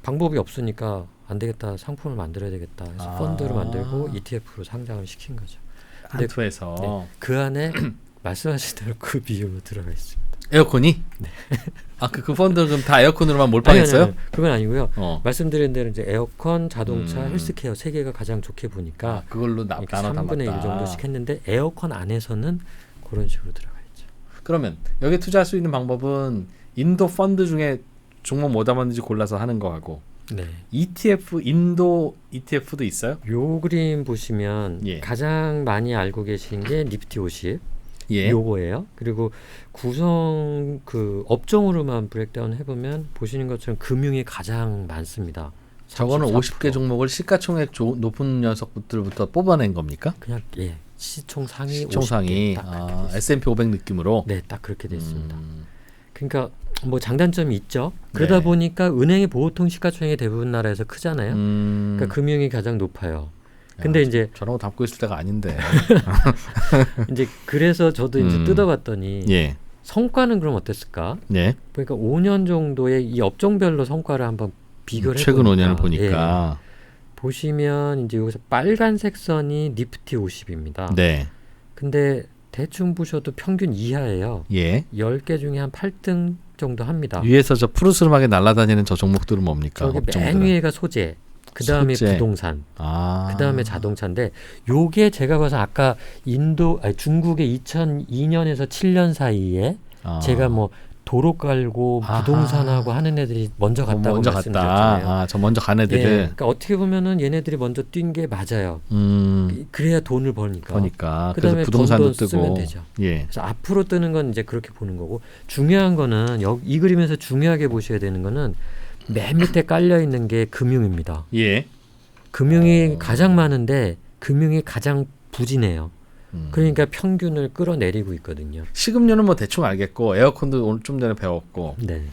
A: 방법이 없으니까 안 되겠다. 상품을 만들어야 되겠다. 그래서 펀드로 만들고 ETF로 상장을 시킨 거죠.
B: 한 투에서.
A: 그 안에 말씀하신 대로 그 비율로 들어가 있습니다.
B: 에어컨이?
A: 네.
B: 그 펀드는 그럼 다 에어컨으로만 몰빵했어요?
A: 아니, 그건 아니고요. 말씀드린 대로 이제 에어컨, 자동차, 헬스케어 세 개가 가장 좋게 보니까
B: 그걸로 나눠 담았다.
A: 3분의 1 정도씩 했는데 에어컨 안에서는 그런 식으로 들어가 있죠.
B: 그러면 여기 투자할 수 있는 방법은 인도 펀드 중에 종목 뭐 담았는지 골라서 하는 거하고
A: 네.
B: ETF, 인도 ETF도 있어요?
A: 요 그림 보시면 가장 많이 알고 계신 게 니프티 50 요거예요. 그리고 구성 그 업종으로만 브레이크다운 해보면 보시는 것처럼 금융이 가장 많습니다.
B: 저거는 50개 종목을 시가총액 높은 녀석들부터 뽑아낸 겁니까?
A: 그냥 시총 상위
B: 시총 상위 S&P 500 느낌으로.
A: 네, 딱 그렇게 됐습니다. 그러니까 장단점이 있죠. 그러다 보니까 은행의 보통 시가총액이 대부분 나라에서 크잖아요. 그러니까 금융이 가장 높아요. 근데 이제
B: 저런 거 담고 있을 때가 아닌데.
A: 이제 그래서 저도 이제 뜯어봤더니 성과는 그럼 어땠을까? 그러니까 5년 정도의 이 업종별로 성과를 한번 비교를
B: 최근
A: 해보니까
B: 5년을 보니까
A: 보시면 이제 여기서 빨간색 선이 니프티 50입니다.
B: 네.
A: 근데 대충 보셔도 평균 이하예요.
B: 예.
A: 10개 중에 한 8등 정도 합니다.
B: 위에서 저 푸르스름하게 날아다니는 저 종목들은 뭡니까?
A: 저기 맨
B: 업종들은?
A: 위에가 소재, 그 다음에
B: 소재.
A: 부동산,
B: 아.
A: 그 다음에 자동차인데 요게 제가 봐서 아까 중국의 2002년에서 7년 사이에
B: 아.
A: 제가 뭐 도로 깔고
B: 아하.
A: 부동산하고 하는 애들이 먼저 갔다고
B: 먼저
A: 말씀드렸잖아요.
B: 갔다. 저 먼저 간 애들을.
A: 예, 그러니까 어떻게 보면은 얘네들이 먼저 뛴 게 맞아요. 그래야 돈을 버니까.
B: 보니까.
A: 그다음에
B: 그래서 부동산도
A: 돈도 쓰면
B: 뜨고.
A: 되죠.
B: 예.
A: 그래서 앞으로 뜨는 건 이제 그렇게 보는 거고 중요한 거는 이 그림에서 중요하게 보셔야 되는 거는 맨 밑에 깔려 있는 게 금융입니다.
B: 예.
A: 금융이 가장 많은데 금융이 가장 부진해요.
B: 음.
A: 그러니까 평균을 끌어내리고 있거든요.
B: 식음료는 뭐 대충 알겠고 에어컨도 오늘 좀 전에 배웠고
A: 네.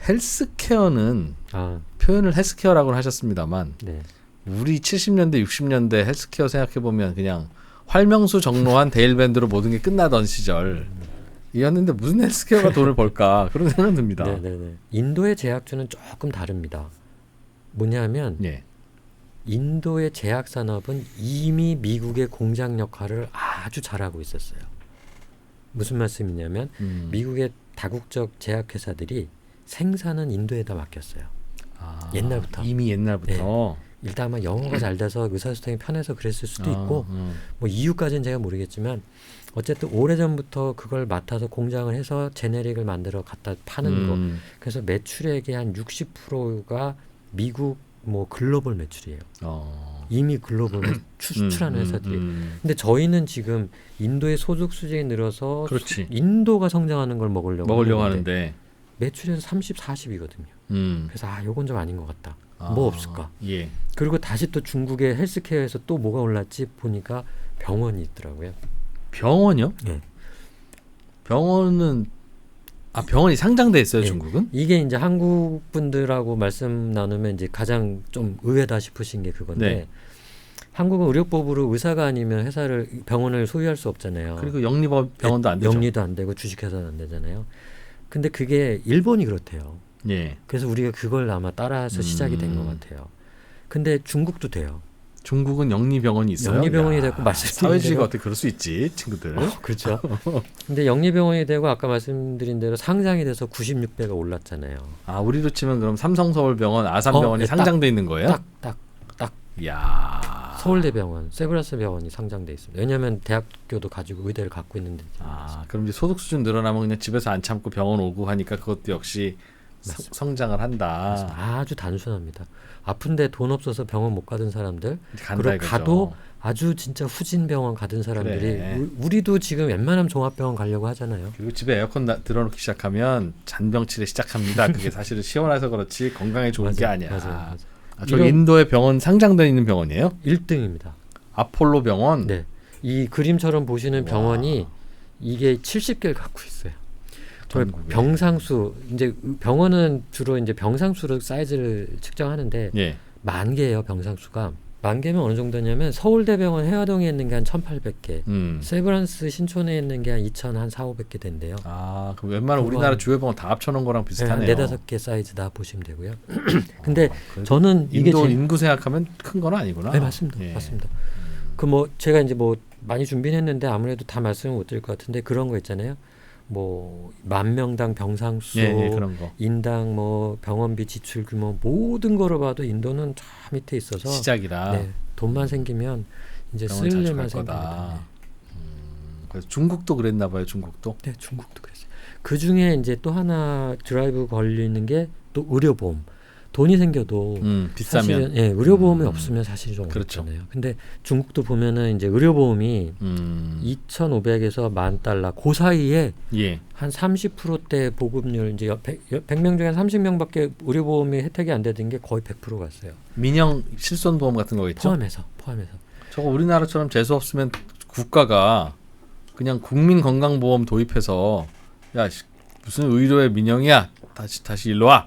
B: 헬스케어는
A: 아,
B: 표현을 헬스케어라고는 하셨습니다만
A: 네.
B: 우리 70년대 60년대 헬스케어 생각해 보면 그냥 활명수 정로한 데일밴드로 모든 게 끝나던 시절이었는데 무슨 헬스케어가 돈을 벌까 그런 생각 듭니다.
A: 네네네. 인도의 제약주는 조금 다릅니다. 뭐냐면
B: 예.
A: 인도의 제약 산업은 이미 미국의 공장 역할을 아주 잘하고 있었어요. 무슨 말씀이냐면 미국의 다국적 제약 회사들이 생산은 인도에다 맡겼어요.
B: 아,
A: 옛날부터.
B: 이미 옛날부터.
A: 일단 아마 영어가 잘 돼서 의사소통이 편해서 그랬을 수도 있고 뭐 이유까지는 제가 모르겠지만 어쨌든 오래전부터 그걸 맡아서 공장을 해서 제네릭을 만들어 갖다 파는 거. 그래서 매출액의 한 60%가 미국 뭐 글로벌 매출이에요. 이미 글로벌 수출하는 회사들이. 근데 저희는 지금 인도의 소득 수준이 늘어서
B: 그렇지.
A: 인도가 성장하는 걸 먹으려고
B: 하는데
A: 매출에서 30, 40이거든요. 그래서 요건 좀 아닌 것 같다. 뭐 없을까?
B: 예.
A: 그리고 다시 또 중국의 헬스케어에서 또 뭐가 올랐지 보니까 병원이 있더라고요.
B: 병원이요?
A: 네.
B: 병원은 병원이 상장돼 있어요,
A: 네.
B: 중국은?
A: 이게 이제 한국 분들하고 말씀 나누면 이제 가장 좀 의외다 싶으신 게 그건데
B: 네.
A: 한국은 의료법으로 의사가 아니면 병원을 소유할 수 없잖아요.
B: 그리고 영리법 병원도 안 되죠.
A: 영리도 안 되고 주식회사도 안 되잖아요. 근데 그게 일본이 그렇대요.
B: 예.
A: 그래서 우리가 그걸 아마 따라서 시작이 된 것 같아요. 근데 중국도 돼요.
B: 중국은 영리병원이 있어요.
A: 영리병원이 되고 말씀드린
B: 사회주의가
A: 대로
B: 어떻게 그럴 수 있지, 친구들.
A: 그렇죠. 근데 영리병원이 되고 아까 말씀드린 대로 상장이 돼서 96배가 올랐잖아요.
B: 우리로 치면 그럼 삼성서울병원, 아산병원이
A: 네,
B: 상장돼 있는 거예요?
A: 딱.
B: 이야.
A: 서울대병원, 세브란스 병원이 상장돼 있습니다. 왜냐하면 대학교도 가지고 의대를 갖고 있는데.
B: 그럼 이제 소득 수준 늘어나면 그냥 집에서 안 참고 병원 오고 하니까 그것도 역시 성장을 한다.
A: 아주 단순합니다. 아픈데 돈 없어서 병원 못 가던 사람들,
B: 간다
A: 그리고
B: 이거죠.
A: 가도 아주 진짜 후진 병원 가던 사람들이
B: 그래.
A: 우리도 지금 웬만하면 종합병원 가려고 하잖아요.
B: 그리고 집에 에어컨 들어놓기 시작하면 잔병치레 시작합니다. 그게 사실은 시원해서 그렇지 건강에 좋은 게 아니야.
A: 맞아요.
B: 저기 인도의 병원 상장돼 있는 병원이에요?
A: 1등입니다.
B: 아폴로 병원.
A: 네, 이 그림처럼 보시는 병원이 이게 70개를 갖고 있어요. 병상수 이제 병원은 주로 이제 병상수로 사이즈를 측정하는데
B: 예.
A: 10,000개예요. 병상수가 10,000개면 어느 정도냐면 서울대병원 해화동에 있는 게 한 1,800개, 세브란스 신촌에 있는 게 한 2,400-500개 된대요.
B: 그럼 웬만한 우리나라 주요 병원 다 합쳐놓은 거랑 비슷하네요.
A: 네, 4-5개 사이즈 다 보시면 되고요. 근데 저는 이게
B: 인도 인구 생각하면 큰 건 아니구나.
A: 네, 맞습니다.
B: 예.
A: 맞습니다. 그 뭐 제가 이제 뭐 많이 준비는 했는데 아무래도 다 말씀을 못 드릴 것 같은데 그런 거 있잖아요. 뭐 10,000명당 병상수,
B: 그런 거.
A: 인당 뭐 병원비 지출 규모 모든 거로 봐도 인도는 저 밑에 있어서
B: 시작이라.
A: 네, 돈만 생기면 이제 쓸 일만 생깁니다.
B: 그래서 중국도 그랬나 봐요. 중국도.
A: 네, 중국도 그랬어요. 그 중에 이제 또 하나 드라이브 걸리는 게 또 의료보험. 돈이 생겨도
B: 비싸면
A: 사실은 의료보험이 없으면 사실 좀
B: 그렇죠.
A: 어렵잖아요. 근데 중국도 보면은 이제 의료보험이 2,500에서 $10,000 그 사이에 한 30%대 보급률 이제 100명 중에 한 30명밖에 의료보험이 혜택이 안 되던 게 거의 100% 갔어요.
B: 민영 실손보험 같은 거겠죠?
A: 포함해서.
B: 저거 우리나라처럼 재수 없으면 국가가 그냥 국민건강보험 도입해서 야 무슨 의료의 민영이야 다시 일로 와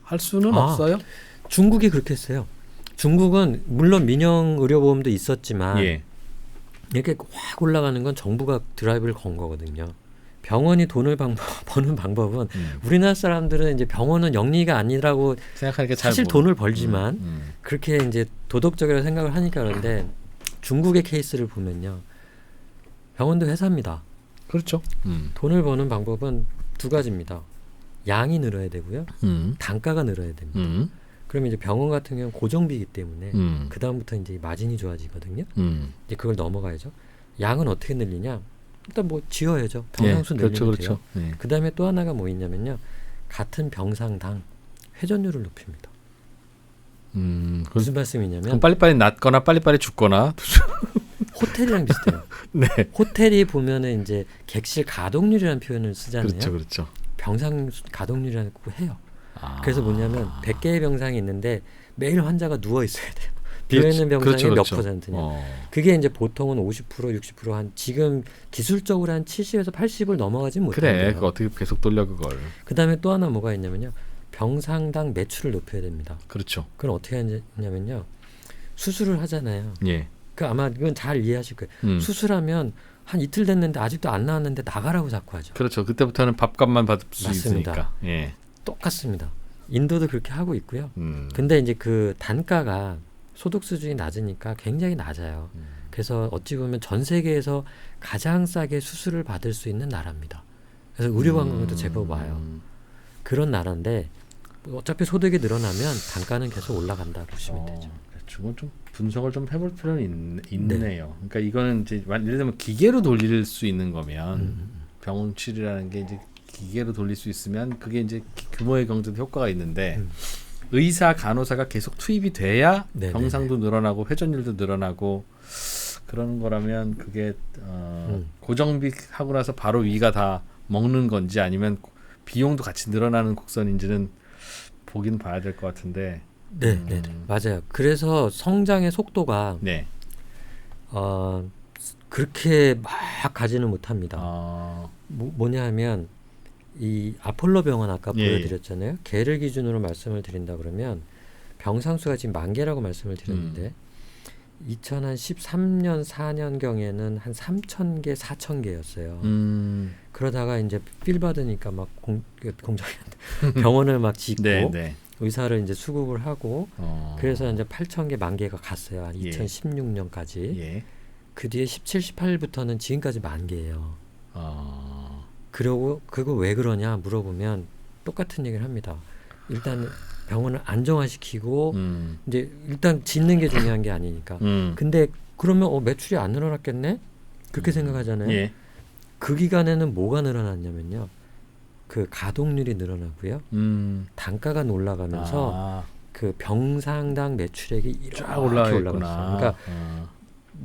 B: 할 수는 없어요?
A: 중국이 그렇게 했어요. 중국은 물론 민영 의료보험도 있었지만 이렇게 확 올라가는 건 정부가 드라이브를 건 거거든요. 병원이 돈을 버는 방법은 우리나라 사람들은 이제 병원은 영리가 아니라고
B: 생각하니까 잘
A: 사실
B: 모르-
A: 돈을 벌지만 그렇게 이제 도덕적이라고 생각을 하니까 그런데 중국의 케이스를 보면요. 병원도 회사입니다.
B: 그렇죠.
A: 돈을 버는 방법은 두 가지입니다. 양이 늘어야 되고요. 단가가 늘어야 됩니다. 그러면 이제 병원 같은 경우는 고정비이기 때문에 그 다음부터 이제 마진이 좋아지거든요. 이제 그걸 넘어가야죠. 양은 어떻게 늘리냐? 일단 뭐 지어야죠. 병상수 늘리면
B: 그렇죠,
A: 돼요.
B: 그렇죠. 예.
A: 그 다음에 또 하나가 뭐 있냐면요. 같은 병상당 회전율을 높입니다. 무슨 말씀이냐면
B: 그럼 빨리빨리 낫거나 빨리빨리 죽거나.
A: 호텔이랑 비슷해요.
B: 네.
A: 호텔이 보면은 이제 객실 가동률이라는 표현을 쓰잖아요.
B: 그렇죠, 그렇죠.
A: 병상 가동률이라는 거 해요.
B: 아.
A: 그래서 뭐냐면 100개의 병상이 있는데 매일 환자가 누워 있어야 돼요. 비어
B: 그렇지,
A: 있는 병상이
B: 그렇죠,
A: 몇
B: 그렇죠.
A: 퍼센트냐. 그게 이제 보통은 50%, 60% 한 지금 기술적으로 한 70에서 80을 넘어가진
B: 그래,
A: 못해요.
B: 그거 어떻게 계속 돌려 그걸.
A: 그다음에 또 하나 뭐가 있냐면요. 병상당 매출을 높여야 됩니다.
B: 그렇죠.
A: 그건 어떻게 하냐면요. 수술을 하잖아요.
B: 예.
A: 그 아마 이건 잘 이해하실 거예요. 수술하면 한 이틀 됐는데 아직도 안 나왔는데 나가라고 자꾸 하죠.
B: 그렇죠. 그때부터는 밥값만 받을 수
A: 맞습니다.
B: 있으니까. 예.
A: 똑같습니다. 인도도 그렇게 하고 있고요. 근데 이제 그 단가가 소득 수준이 낮으니까 굉장히 낮아요. 그래서 어찌 보면 전 세계에서 가장 싸게 수술을 받을 수 있는 나라입니다. 그래서 의료 관광도 제법 와요. 그런 나라인데 어차피 소득이 늘어나면 단가는 계속 올라간다 보시면 되죠.
B: 그건 좀 분석을 좀 해볼 필요는 있네요. 그러니까 이거는 이제 예를 들면 기계로 돌릴 수 있는 거면 병원 치료라는 게 이제 기계로 돌릴 수 있으면 그게 이제 규모의 경제도 효과가 있는데 의사 간호사가 계속 투입이 돼야
A: 네네네.
B: 병상도 늘어나고 회전율도 늘어나고 그러는 거라면 그게 고정비 하고 나서 바로 위가 다 먹는 건지 아니면 비용도 같이 늘어나는 곡선인지는 보긴 봐야 될 것 같은데.
A: 네, 네, 맞아요. 그래서 성장의 속도가
B: 네.
A: 그렇게 막 가지는 못합니다. 뭐냐 하면 이 아폴로 병원 아까
B: 예.
A: 보여드렸잖아요. 개를 기준으로 말씀을 드린다 그러면 병상수가 지금 10,000개라고 말씀을 드렸는데 2013년 4년경에는 한 3,000개, 4,000개였어요. 그러다가 이제 필 받으니까 막 공장에 병원을 막 짓고
B: 네, 네.
A: 의사를 이제 수급을 하고 그래서 이제 8,000개, 10,000개가 갔어요. 한 2016년까지.
B: 예.
A: 그 뒤에 17, 18부터는 지금까지 10,000개예요. 그러고 그거 왜 그러냐 물어보면 똑같은 얘기를 합니다. 일단 병원을 안정화시키고 이제 일단 짓는 게 중요한 게 아니니까. 근데 그러면 매출이 안 늘어났겠네? 그렇게 생각하잖아요.
B: 예.
A: 그 기간에는 뭐가 늘어났냐면요. 그 가동률이 늘어나고요. 단가가 올라가면서 그 병상당 매출액이 이렇게
B: 쫙 올라갔어요.
A: 그러니까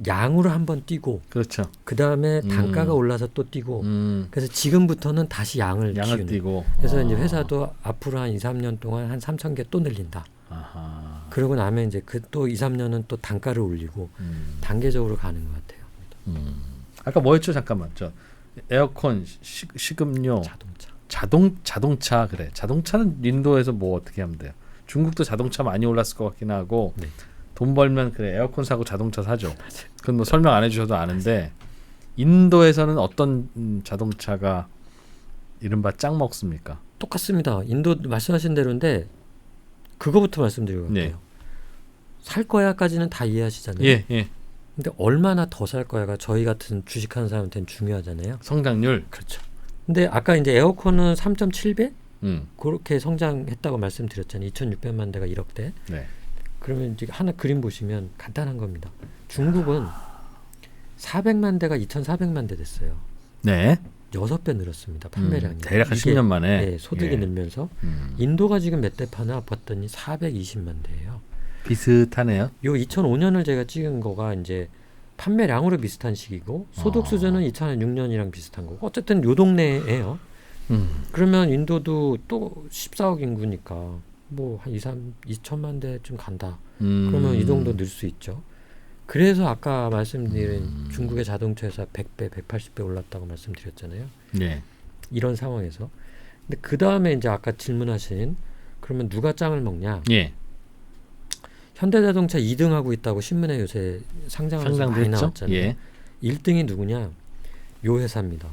A: 양으로 한번 뛰고
B: 그렇죠.
A: 그 다음에 단가가 올라서 또 뛰고 그래서 지금부터는 다시 양을 키우는.
B: 뛰고.
A: 그래서 이제 회사도 앞으로 한 2, 3년 동안 한 3,000개 또 늘린다. 그러고 나면 이제 그 또 2, 3년은 또 단가를 올리고 단계적으로 가는 것 같아요.
B: 아까 뭐였죠? 잠깐만. 저 에어컨, 식음료,
A: 자동차.
B: 그래. 자동차는 인도에서 뭐 어떻게 하면 돼요? 중국도 자동차 많이 올랐을 것 같긴 하고
A: 네.
B: 돈 벌면 그래 에어컨 사고 자동차 사죠. 그건 뭐 설명 안 해주셔도 아는데 인도에서는 어떤 자동차가 이른바 짱 먹습니까?
A: 똑같습니다. 인도 말씀하신 대로인데 그거부터 말씀드리고 갈게요.
B: 네.
A: 살 거야까지는 다 이해하시잖아요.
B: 예, 예.
A: 근데 얼마나 더 살 거야가 저희 같은 주식하는 사람한테는 중요하잖아요.
B: 성장률.
A: 그렇죠. 근데 아까 이제 에어컨은 3.7배 그렇게 성장했다고 말씀드렸잖아요. 2,600만 대가 1억 대.
B: 네.
A: 그러면 이제 하나 그림 보시면 간단한 겁니다. 중국은 400만 대가 2,400만 대 됐어요.
B: 네.
A: 6배 늘었습니다. 판매량이.
B: 대략 한 10년 만에.
A: 네, 소득이
B: 예.
A: 늘면서 인도가 지금 몇 대 파나 봤더니 420만 대예요.
B: 비슷하네요.
A: 요 2005년을 제가 찍은 거가 이제 판매량으로 비슷한 시기고 소득 수준은 2006년이랑 비슷한 거고 어쨌든 요 동네예요. 그러면 인도도 또 14억 인구니까 뭐 한 2천만 대쯤 간다. 그러면 이 정도 늘 수 있죠. 그래서 아까 말씀드린 중국의 자동차 회사 100배, 180배 올랐다고 말씀드렸잖아요.
B: 네.
A: 이런 상황에서. 근데 그 다음에 이제 아까 질문하신 그러면 누가 짱을 먹냐?
B: 예.
A: 현대자동차 2등하고 있다고 신문에 요새 상장하면서 많이 나왔잖아요.
B: 예.
A: 1등이 누구냐? 요 회사입니다.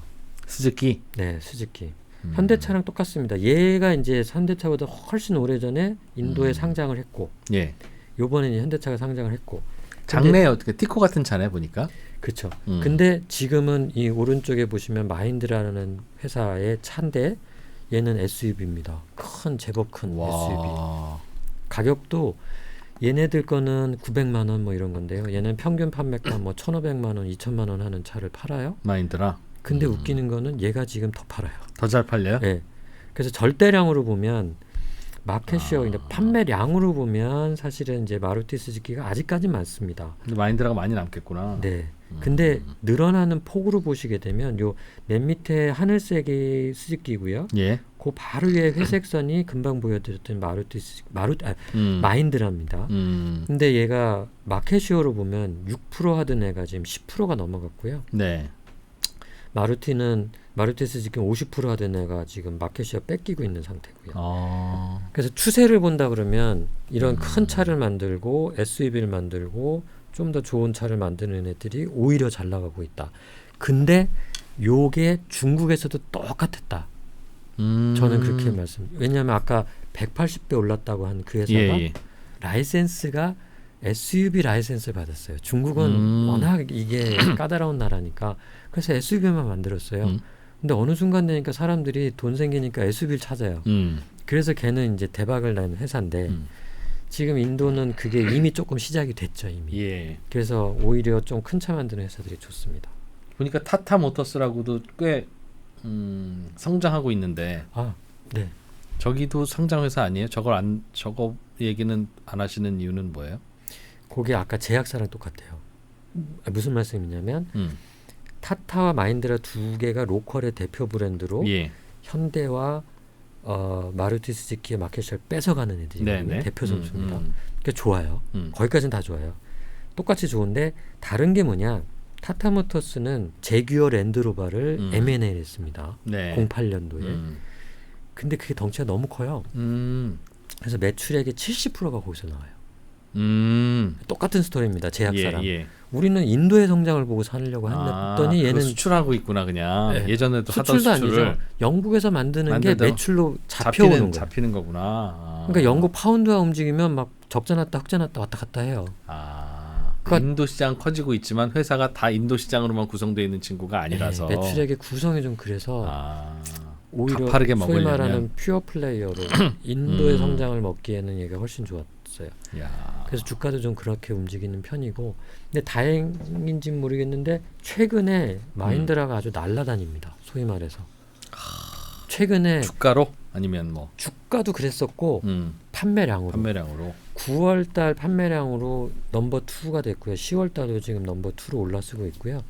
B: 스즈키.
A: 네, 스즈키. 현대차랑 똑같습니다. 얘가 이제 현대차보다 훨씬 오래전에 인도에 상장을 했고,
B: 예.
A: 요번에 현대차가 상장을 했고.
B: 장래에 어떻게 티코 같은 차네 보니까.
A: 그렇죠. 근데 지금은 이 오른쪽에 보시면 마인드라는 회사의 차인데 얘는 SUV입니다. 제법 큰 SUV. 가격도 얘네들 거는 900만 원 뭐 이런 건데요. 얘는 평균 판매가 뭐 1,500만 원, 2,000만 원 하는 차를 팔아요.
B: 마인드라.
A: 근데 웃기는 거는 얘가 지금 더 팔아요.
B: 더 잘 팔려요?
A: 네. 그래서 절대량으로 보면 마켓시어, 판매량으로 보면 사실은 이제 마루티 스즈키가 아직까지 많습니다.
B: 근데 마인드라가 많이 남겠구나.
A: 네. 근데 늘어나는 폭으로 보시게 되면 요 맨 밑에 하늘색이 스즈키고요.
B: 예.
A: 그 바로 위에 회색 선이 금방 보여드렸던 마인드랍니다. 근데 얘가 마켓시어로 보면 6% 하던 애가 지금 10%가 넘어갔고요.
B: 네.
A: 마루티 스즈키는 50% 하던 애가 지금 마켓시어 뺏기고 있는 상태고요. 그래서 추세를 본다 그러면 이런 큰 차를 만들고 SUV를 만들고 좀 더 좋은 차를 만드는 애들이 오히려 잘 나가고 있다. 근데 요게 중국에서도 똑같았다. 저는 그렇게 왜냐하면 아까 180배 올랐다고 한 그 회사가 라이센스가 SUV 라이센스를 받았어요. 중국은 워낙 이게 까다로운 나라니까 그래서 SUV만 만들었어요. 근데 어느 순간 되니까 사람들이 돈 생기니까 SUV를 찾아요. 그래서 걔는 이제 대박을 낸 회사인데 지금 인도는 그게 이미 조금 시작이 됐죠. 이미.
B: 예.
A: 그래서 오히려 좀 큰 차 만드는 회사들이 좋습니다.
B: 보니까 타타 모터스라고도 꽤 성장하고 있는데
A: 네.
B: 저기도 상장 회사 아니에요? 저거 얘기는 안 하시는 이유는 뭐예요?
A: 그게 아까 제약사랑 똑같아요. 무슨 말씀이냐면 타타와 마인드라 두 개가 로컬의 대표 브랜드로 현대와 마루티 스즈키의 마켓을 뺏어가는 애들이거든요. 대표 선수입니다. 그러니까 좋아요. 거기까지는 다 좋아요. 똑같이 좋은데 다른 게 뭐냐? 타타 모터스는 제규어 랜드로버를 M&A 했습니다. 08년도에. 근데 그게 덩치가 너무 커요. 그래서 매출액의 70%가 거기서 나와요. 똑같은 스토리입니다. 제약사랑. 우리는 인도의 성장을 보고 사려고 했더니 얘는
B: 수출하고 있구나 그냥. 예전에도 하던
A: 수출도
B: 수출을
A: 아니죠. 영국에서 만드는 게 매출로 잡혀오는 거예요.
B: 잡히는 거구나.
A: 그러니까 영국 파운드가 움직이면 막 적자 났다 흑자 났다 왔다 갔다 해요.
B: 그러니까 인도 시장 커지고 있지만 회사가 다 인도 시장으로만 구성되어 있는 친구가 아니라서
A: 매출액의 구성이 좀 그래서 오히려
B: 가파르게
A: 소위
B: 먹으려면
A: 말하는 퓨어 플레이어로 인도의 성장을 먹기에는 얘가 훨씬 좋았어요. 그래서 주가도 좀 그렇게 움직이는 편이고 근데 다행인지 모르겠는데 최근에 마인드라가 아주 날아다닙니다. 소위 말해서 최근에
B: 주가로 아니면 뭐
A: 주가도 그랬었고 판매량으로 9월달 판매량으로 넘버 2가 됐고요. 10월달도 지금 넘버 2로 올라서고 있고요.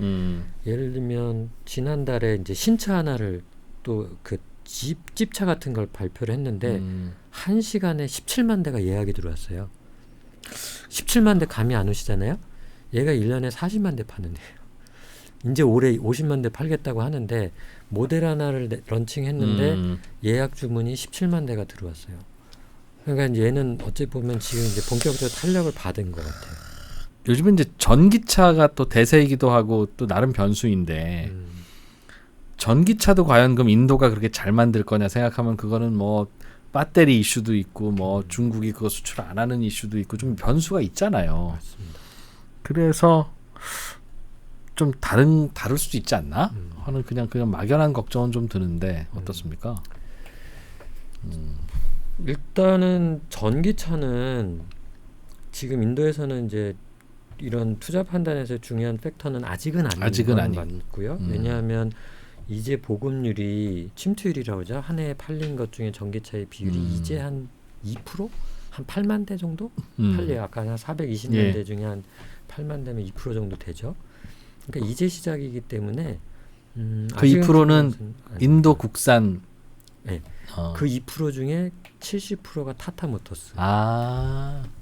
A: 예를 들면 지난달에 이제 신차 하나를 또 그 집차 같은 걸 발표를 했는데 1시간에 17만 대가 예약이 들어왔어요. 17만 대 감이 안 오시잖아요. 얘가 1년에 40만 대 파는 애예요. 이제 올해 50만 대 팔겠다고 하는데 모델 하나를 런칭했는데 예약 주문이 17만 대가 들어왔어요. 그러니까 이제 얘는 어찌 보면 지금 이제 본격적으로 탄력을 받은 것 같아요.
B: 요즘은 이제 전기차가 또 대세이기도 하고 또 나름 변수인데 전기차도 과연 그럼 인도가 그렇게 잘 만들 거냐 생각하면 그거는 뭐 배터리 이슈도 있고 뭐 중국이 그거 수출 안 하는 이슈도 있고 좀 변수가 있잖아요.
A: 맞습니다.
B: 그래서 좀 다를 수도 있지 않나 하는 그냥 막연한 걱정은 좀 드는데 어떻습니까?
A: 일단은 전기차는 지금 인도에서는 이제 이런 투자 판단에서 중요한 팩터는 아직은 맞고요. 왜냐하면 이제 보급률이 침투율이라고 그러죠. 한 해에 팔린 것 중에 전기차의 비율이 이제 한 2%? 한 8만 대 정도 팔려요. 아까 한 420만 대 중에 한 8만 대면 2% 정도 되죠. 그러니까 이제 시작이기 때문에
B: 그 2%는 인도 국산.
A: 그 2% 중에 70%가 타타 모터스.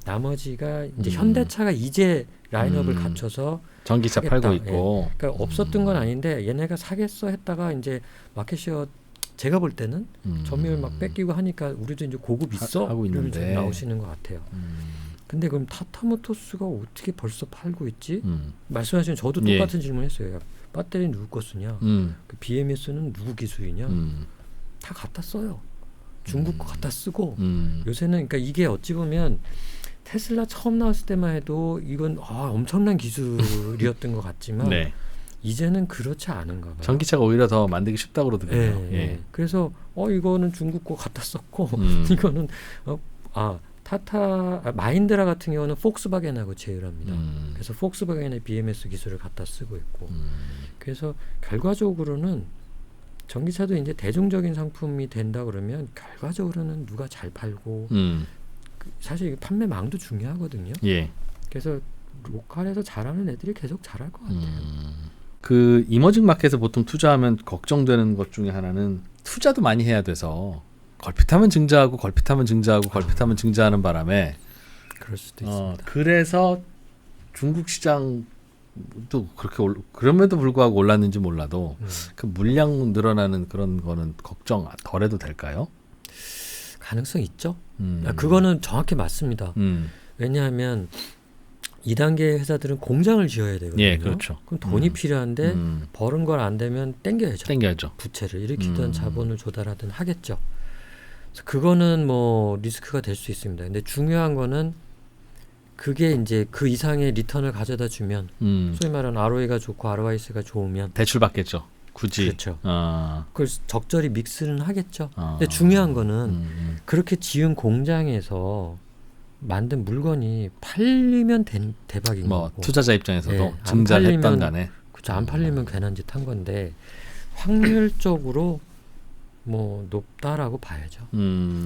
A: 나머지가 이제 현대차가 이제 라인업을 갖춰서
B: 전기차
A: 하겠다.
B: 팔고 있고.
A: 그러니까 없었던 건 아닌데 얘네가 사겠어 했다가 이제 마켓시어 제가 볼 때는 점유율 막 뺏기고 하니까 우리도 이제 고급 있어
B: 하고 있는데
A: 나오시는 것 같아요. 근데 그럼 타타 모터스가 어떻게 벌써 팔고 있지? 말씀하신 저도 똑같은 질문했어요. 배터리 누구 거 쓰냐, 그 BMS는 누구 기술이냐, 다 갖다 써요. 중국 거 갖다 쓰고 요새는 그러니까 이게 어찌 보면 테슬라 처음 나왔을 때만 해도 이건 엄청난 기술이었던 것 같지만
B: 네.
A: 이제는 그렇지 않은가 봐요.
B: 전기차가 오히려 더 만들기 쉽다고 그러더라고요.
A: 예.
B: 예.
A: 그래서 이거는 중국 거 갖다 썼고 이거는 마힌드라 같은 경우는 폭스바겐하고 제휴합니다. 그래서 폭스바겐의 BMS 기술을 갖다 쓰고 있고 그래서 결과적으로는 전기차도 이제 대중적인 상품이 된다 그러면 결과적으로는 누가 잘 팔고 사실 판매망도 중요하거든요.
B: 예.
A: 그래서 로컬에서 잘하는 애들이 계속 잘할 것 같아요.
B: 그 이머징 마켓에 보통 투자하면 걱정되는 것 중에 하나는 투자도 많이 해야 돼서 걸핏하면 증자하고 걸핏하면 증자하고 걸핏하면 증자하는 바람에
A: 그럴 수도 있습니다.
B: 그래서 중국 시장도 그렇게 그럼에도 불구하고 올랐는지 몰라도 그 물량 늘어나는 그런 거는 걱정 덜해도 될까요?
A: 가능성 있죠. 그거는 정확히 맞습니다. 왜냐하면 2단계 회사들은 공장을 지어야 되거든요.
B: 예, 그렇죠.
A: 그럼 돈이 필요한데 버는 걸 안 되면 땡겨야죠. 부채를 일으키든 자본을 조달하든 하겠죠. 그래서 그거는 뭐 리스크가 될 수 있습니다. 근데 중요한 거는 그게 이제 그 이상의 리턴을 가져다 주면 소위 말하는 ROE가 좋고 ROIC가 좋으면
B: 대출 받겠죠. 굳이.
A: 그렇죠. 그걸 적절히 믹스는 하겠죠. 근데 중요한 거는 그렇게 지은 공장에서 만든 물건이 팔리면 대박인 거고.
B: 투자자 입장에서도
A: 예,
B: 증자를 했던 간에.
A: 그렇죠. 안 팔리면 괜한 짓 한 건데 확률적으로 뭐 높다라고 봐야죠.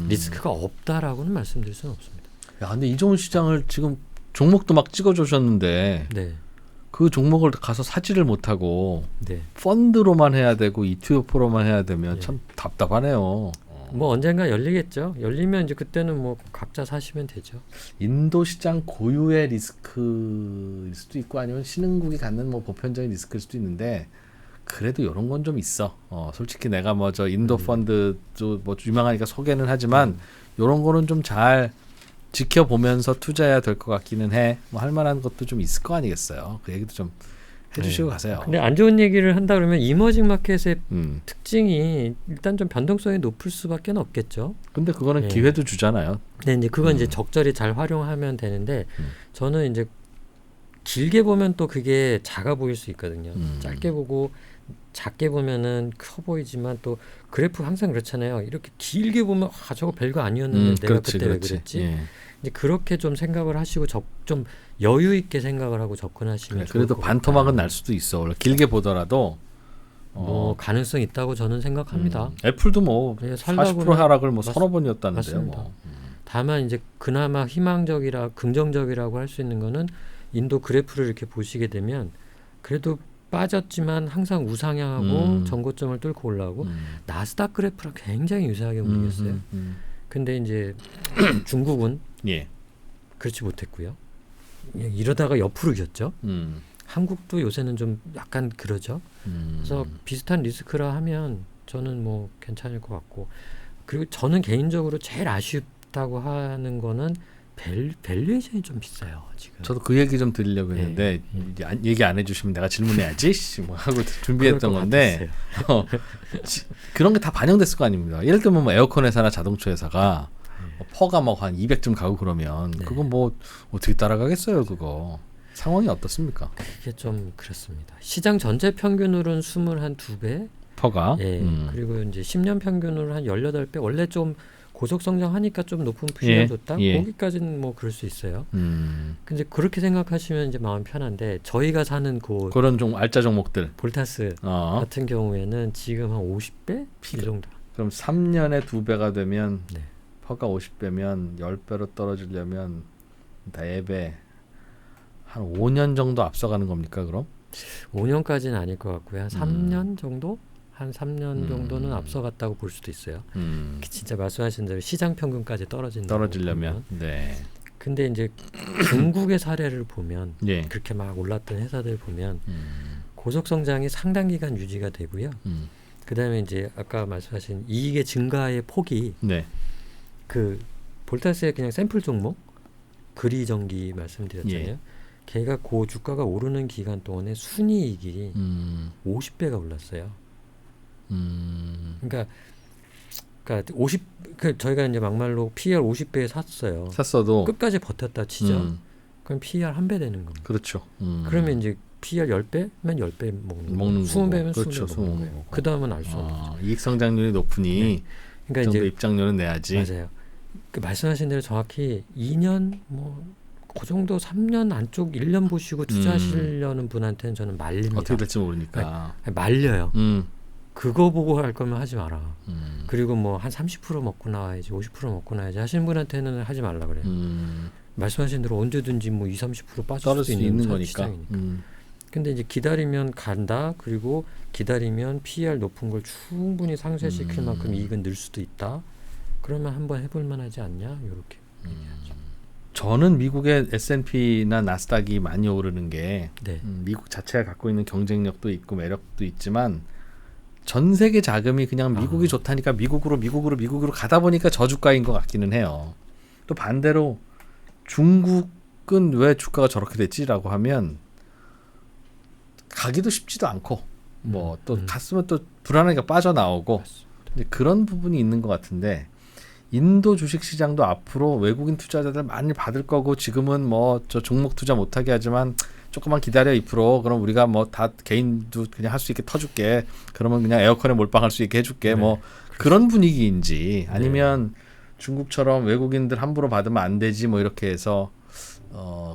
A: 리스크가 없다라고는 말씀드릴 수는 없습니다.
B: 야, 근데 이 좋은 시장을 지금 종목도 막 찍어주셨는데
A: 네.
B: 그 종목을 가서 사지를 못하고
A: 네.
B: 펀드로만 해야 되고 ETF로만 해야 되면
A: 네.
B: 참 답답하네요.
A: 뭐 언젠가 열리겠죠. 열리면 이제 그때는 뭐 각자 사시면 되죠.
B: 인도 시장 고유의 리스크일 수도 있고 아니면 신흥국이 갖는 뭐 보편적인 리스크일 수도 있는데 그래도 이런 건 좀 있어. 솔직히 내가 뭐 저 인도 펀드도 뭐 유명하니까 소개는 하지만 이런 거는 좀 잘 지켜보면서 투자해야 될 것 같기는 해. 뭐 할 만한 것도 좀 있을 거 아니겠어요. 그 얘기도 좀 해주시고 가세요.
A: 근데 안 좋은 얘기를 한다 그러면 이머징 마켓의 특징이 일단 좀 변동성이 높을 수밖에 없겠죠.
B: 근데 그거는 기회도 주잖아요.
A: 네, 이제 그건 이제 적절히 잘 활용하면 되는데 저는 이제 길게 보면 또 그게 작아 보일 수 있거든요. 짧게 보고 작게 보면은 커 보이지만 또 그래프 항상 그렇잖아요. 이렇게 길게 보면 저거 별거 아니었는데 내가 그때 왜 그랬지?
B: 예.
A: 이제 그렇게 좀 생각을 하시고 좀 여유 있게 생각을 하고 접근하시면 좋을
B: 그래도
A: 것
B: 반토막은
A: 같아요.
B: 날 수도 있어. 원래 길게 보더라도
A: 뭐 가능성 있다고 저는 생각합니다.
B: 애플도 뭐
A: 예,
B: 40% 하락을 뭐 서너 번이었다는데요.
A: 맞습니다.
B: 뭐.
A: 다만 이제 그나마 희망적이라 긍정적이라고 할 수 있는 거는 인도 그래프를 이렇게 보시게 되면 그래도 빠졌지만 항상 우상향하고 전고점을 뚫고 올라오고 나스닥 그래프랑 굉장히 유사하게 움직였어요. 근데 이제 중국은
B: 예.
A: 그렇지 못했고요. 이러다가 옆으로 겼죠. 한국도 요새는 좀 약간 그러죠. 그래서 비슷한 리스크라 하면 저는 뭐 괜찮을 것 같고 그리고 저는 개인적으로 제일 아쉽다고 하는 거는 밸류에이션이 좀 비싸요 지금.
B: 저도 그 얘기 좀 드리려고 했는데 얘기 안 해주시면 내가 질문해야지 뭐 하고 준비했던 건데 그런 게 다 반영됐을 거 아닙니까? 예를 들면 뭐 에어컨 회사나 자동차 회사가 퍼가 뭐 한 200쯤 가고 그러면 그건 뭐 어떻게 따라가겠어요 그거. 상황이 어떻습니까?
A: 그게 좀 그렇습니다. 시장 전체 평균으로는 22배
B: 퍼가.
A: 그리고 이제 10년 평균으로 한 18배. 원래 좀 고속 성장하니까 좀 높은 푸시가 좋다. 거기까지는 뭐 그럴 수 있어요. 근데 그렇게 생각하시면 이제 마음 편한데 저희가 사는
B: 그런 좀 알짜 종목들
A: 볼타스 같은 경우에는 지금 한 50배 이 정도.
B: 그럼 3년에 2배가 되면 퍼가 50배면 10배로 떨어지려면 4배 한 5년 정도 앞서가는 겁니까 그럼?
A: 5년까지는 아닐 것 같고요. 한 3년 정도? 한 3년 정도는 앞서갔다고 볼 수도 있어요. 진짜 말씀하신 대로 시장 평균까지
B: 떨어지려면. 네.
A: 근데 이제 중국의 사례를 보면 그렇게 막 올랐던 회사들 보면 고속 성장이 상당 기간 유지가 되고요. 그다음에 이제 아까 말씀하신 이익의 증가의 폭이 그 볼타스의 그냥 샘플 종목 그리전기 말씀드렸잖아요. 걔가 그 주가가 오르는 기간 동안에 순이익이 50배가 올랐어요. 그러니까 50 저희가 이제 막말로 PER 50배에 샀어요.
B: 샀어도
A: 끝까지 버텼다 치죠. 그럼 PER 1배 되는 겁니다.
B: 그렇죠.
A: 그러면 이제 PER 10배면 10배 먹는 거고 20배면
B: 그렇죠.
A: 20배 먹는 거예요. 그 다음은 알 수 없는 거죠.
B: 이익 성장률이 높으니
A: 네. 그러니까
B: 좀 더
A: 이제
B: 입장료는 내야지.
A: 맞아요. 그 말씀하신 대로 정확히 2년 그 정도 3년 안쪽 1년 보시고 투자하시려는 분한테는 저는 말립니다.
B: 어떻게 될지 모르니까.
A: 아니, 말려요.
B: 음.
A: 그거 보고 할 거면 하지 마라.
B: 음.
A: 그리고 뭐 한 30% 먹고 나와야지 50% 먹고 나와야지 하시는 분한테는 하지 말라 그래요. 말씀하신 대로 언제든지 뭐 20-30% 빠질
B: 떨어질
A: 수도
B: 수 있는 거니까.
A: 시장이니까. 근데 이제 기다리면 간다. 그리고 기다리면 PER 높은 걸 충분히 상쇄시킬 만큼 이익은 늘 수도 있다. 그러면 한번 해볼 만하지 않냐? 이렇게 얘기하죠.
B: 저는 미국의 S&P나 나스닥이 많이 오르는 게
A: 네.
B: 미국 자체가 갖고 있는 경쟁력도 있고 매력도 있지만 전 세계 자금이 그냥 미국이 좋다니까 미국으로 가다 보니까 저주가인 것 같기는 해요. 또 반대로 중국은 왜 주가가 저렇게 됐지라고 하면 가기도 쉽지도 않고 뭐 또 갔으면 또 불안하게 빠져나오고 이제 그런 부분이 있는 것 같은데 인도 주식시장도 앞으로 외국인 투자자들 많이 받을 거고 지금은 뭐 저 종목 투자 못하게 하지만 조금만 기다려 2% 그럼 우리가 뭐 다 개인도 그냥 할 수 있게 터줄게 그러면 그냥 에어컨에 몰빵할 수 있게 해줄게
A: 네,
B: 뭐 그런 분위기인지 아니면 중국처럼 외국인들 함부로 받으면 안 되지 뭐 이렇게 해서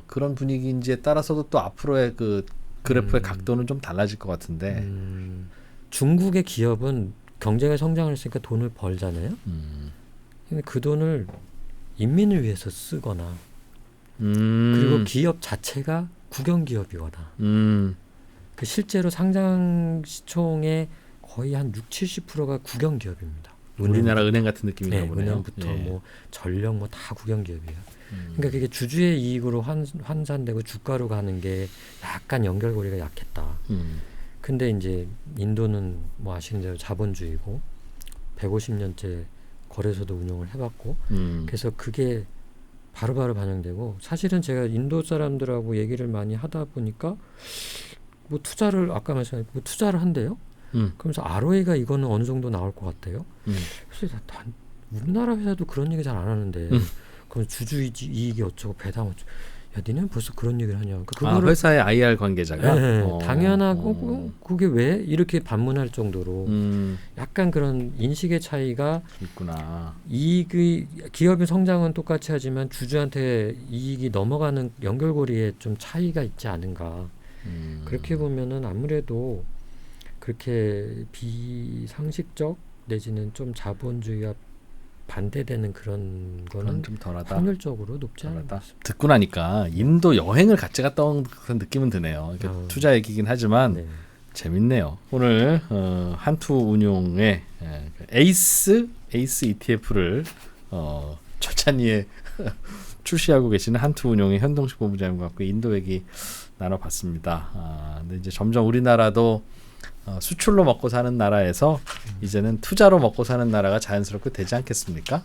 B: 그런 분위기인지에 따라서도 또 앞으로의 그 그래프의 각도는 좀 달라질 것 같은데
A: 중국의 기업은 경쟁에 성장을 했으니까 돈을 벌잖아요. 근데 그 돈을 인민을 위해서 쓰거나 그리고 기업 자체가 국영기업이거나 그 실제로 상장 시총의 거의 한 60-70%가 국영기업입니다.
B: 우리나라 은행 같은 느낌인가
A: 네,
B: 보네요.
A: 은행부터 뭐 전력 뭐 다 국영기업이에요. 그러니까 그게 주주의 이익으로 환산되고 주가로 가는 게 약간 연결고리가 약했다. 근데 이제 인도는 뭐 아시는 대로 자본주의고 150년째 거래소도 운영을 해봤고 그래서 그게 바로바로 반영되고 사실은 제가 인도 사람들하고 얘기를 많이 하다 보니까 뭐 투자를 아까 말씀하신 뭐 투자를 한대요. 그러면서 ROE가 이거는 어느 정도 나올 것 같아요. 그래서 우리나라 회사도 그런 얘기 잘 안 하는데 그럼 주주 이익이 어쩌고 배당 어쩌고 야 니네는 벌써 그런 얘기를 하냐. 그거를
B: 회사의 IR 관계자가
A: 네, 당연하고 그게 왜 이렇게 반문할 정도로 약간 그런 인식의 차이가
B: 있구나.
A: 이익의 기업의 성장은 똑같이 하지만 주주한테 이익이 넘어가는 연결고리에 좀 차이가 있지 않은가. 그렇게 보면은 아무래도 그렇게 비상식적 내지는 좀 자본주의와 반대되는 그런 거는
B: 좀 덜하다.
A: 확률적으로 높지 않다.
B: 듣고 나니까 인도 여행을 같이 갔다 온 그런 느낌은 드네요. 그러니까 투자 얘기긴 하지만
A: 네.
B: 재밌네요. 오늘 한투운용의 에이스 ETF를 철찬이에 출시하고 계시는 한투운용의 현동식 본부장님과 함께 인도 얘기 나눠봤습니다. 근데 이제 점점 우리나라도 수출로 먹고 사는 나라에서 이제는 투자로 먹고 사는 나라가 자연스럽게 되지 않겠습니까?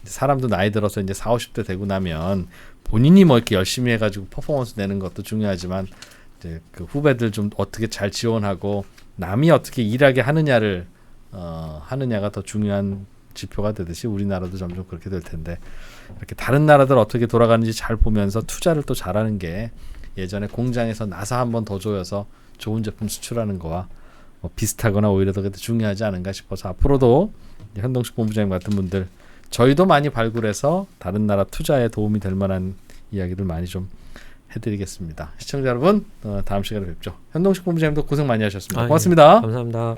B: 사람도 나이 들어서 이제 40-50대 되고 나면 본인이 뭐 이렇게 열심히 해가지고 퍼포먼스 내는 것도 중요하지만 이제 그 후배들 좀 어떻게 잘 지원하고 남이 어떻게 일하게 하느냐를 하느냐가 더 중요한 지표가 되듯이 우리나라도 점점 그렇게 될 텐데 이렇게 다른 나라들 어떻게 돌아가는지 잘 보면서 투자를 또 잘하는 게 예전에 공장에서 나사 한 번 더 조여서 좋은 제품 수출하는 거와 뭐 비슷하거나 오히려 더 중요하지 않은가 싶어서 앞으로도 현동식 본부장님 같은 분들 저희도 많이 발굴해서 다른 나라 투자에 도움이 될 만한 이야기들 많이 좀 해드리겠습니다. 시청자 여러분 다음 시간에 뵙죠. 현동식 본부장님도 고생 많이 하셨습니다. 고맙습니다.
A: 감사합니다.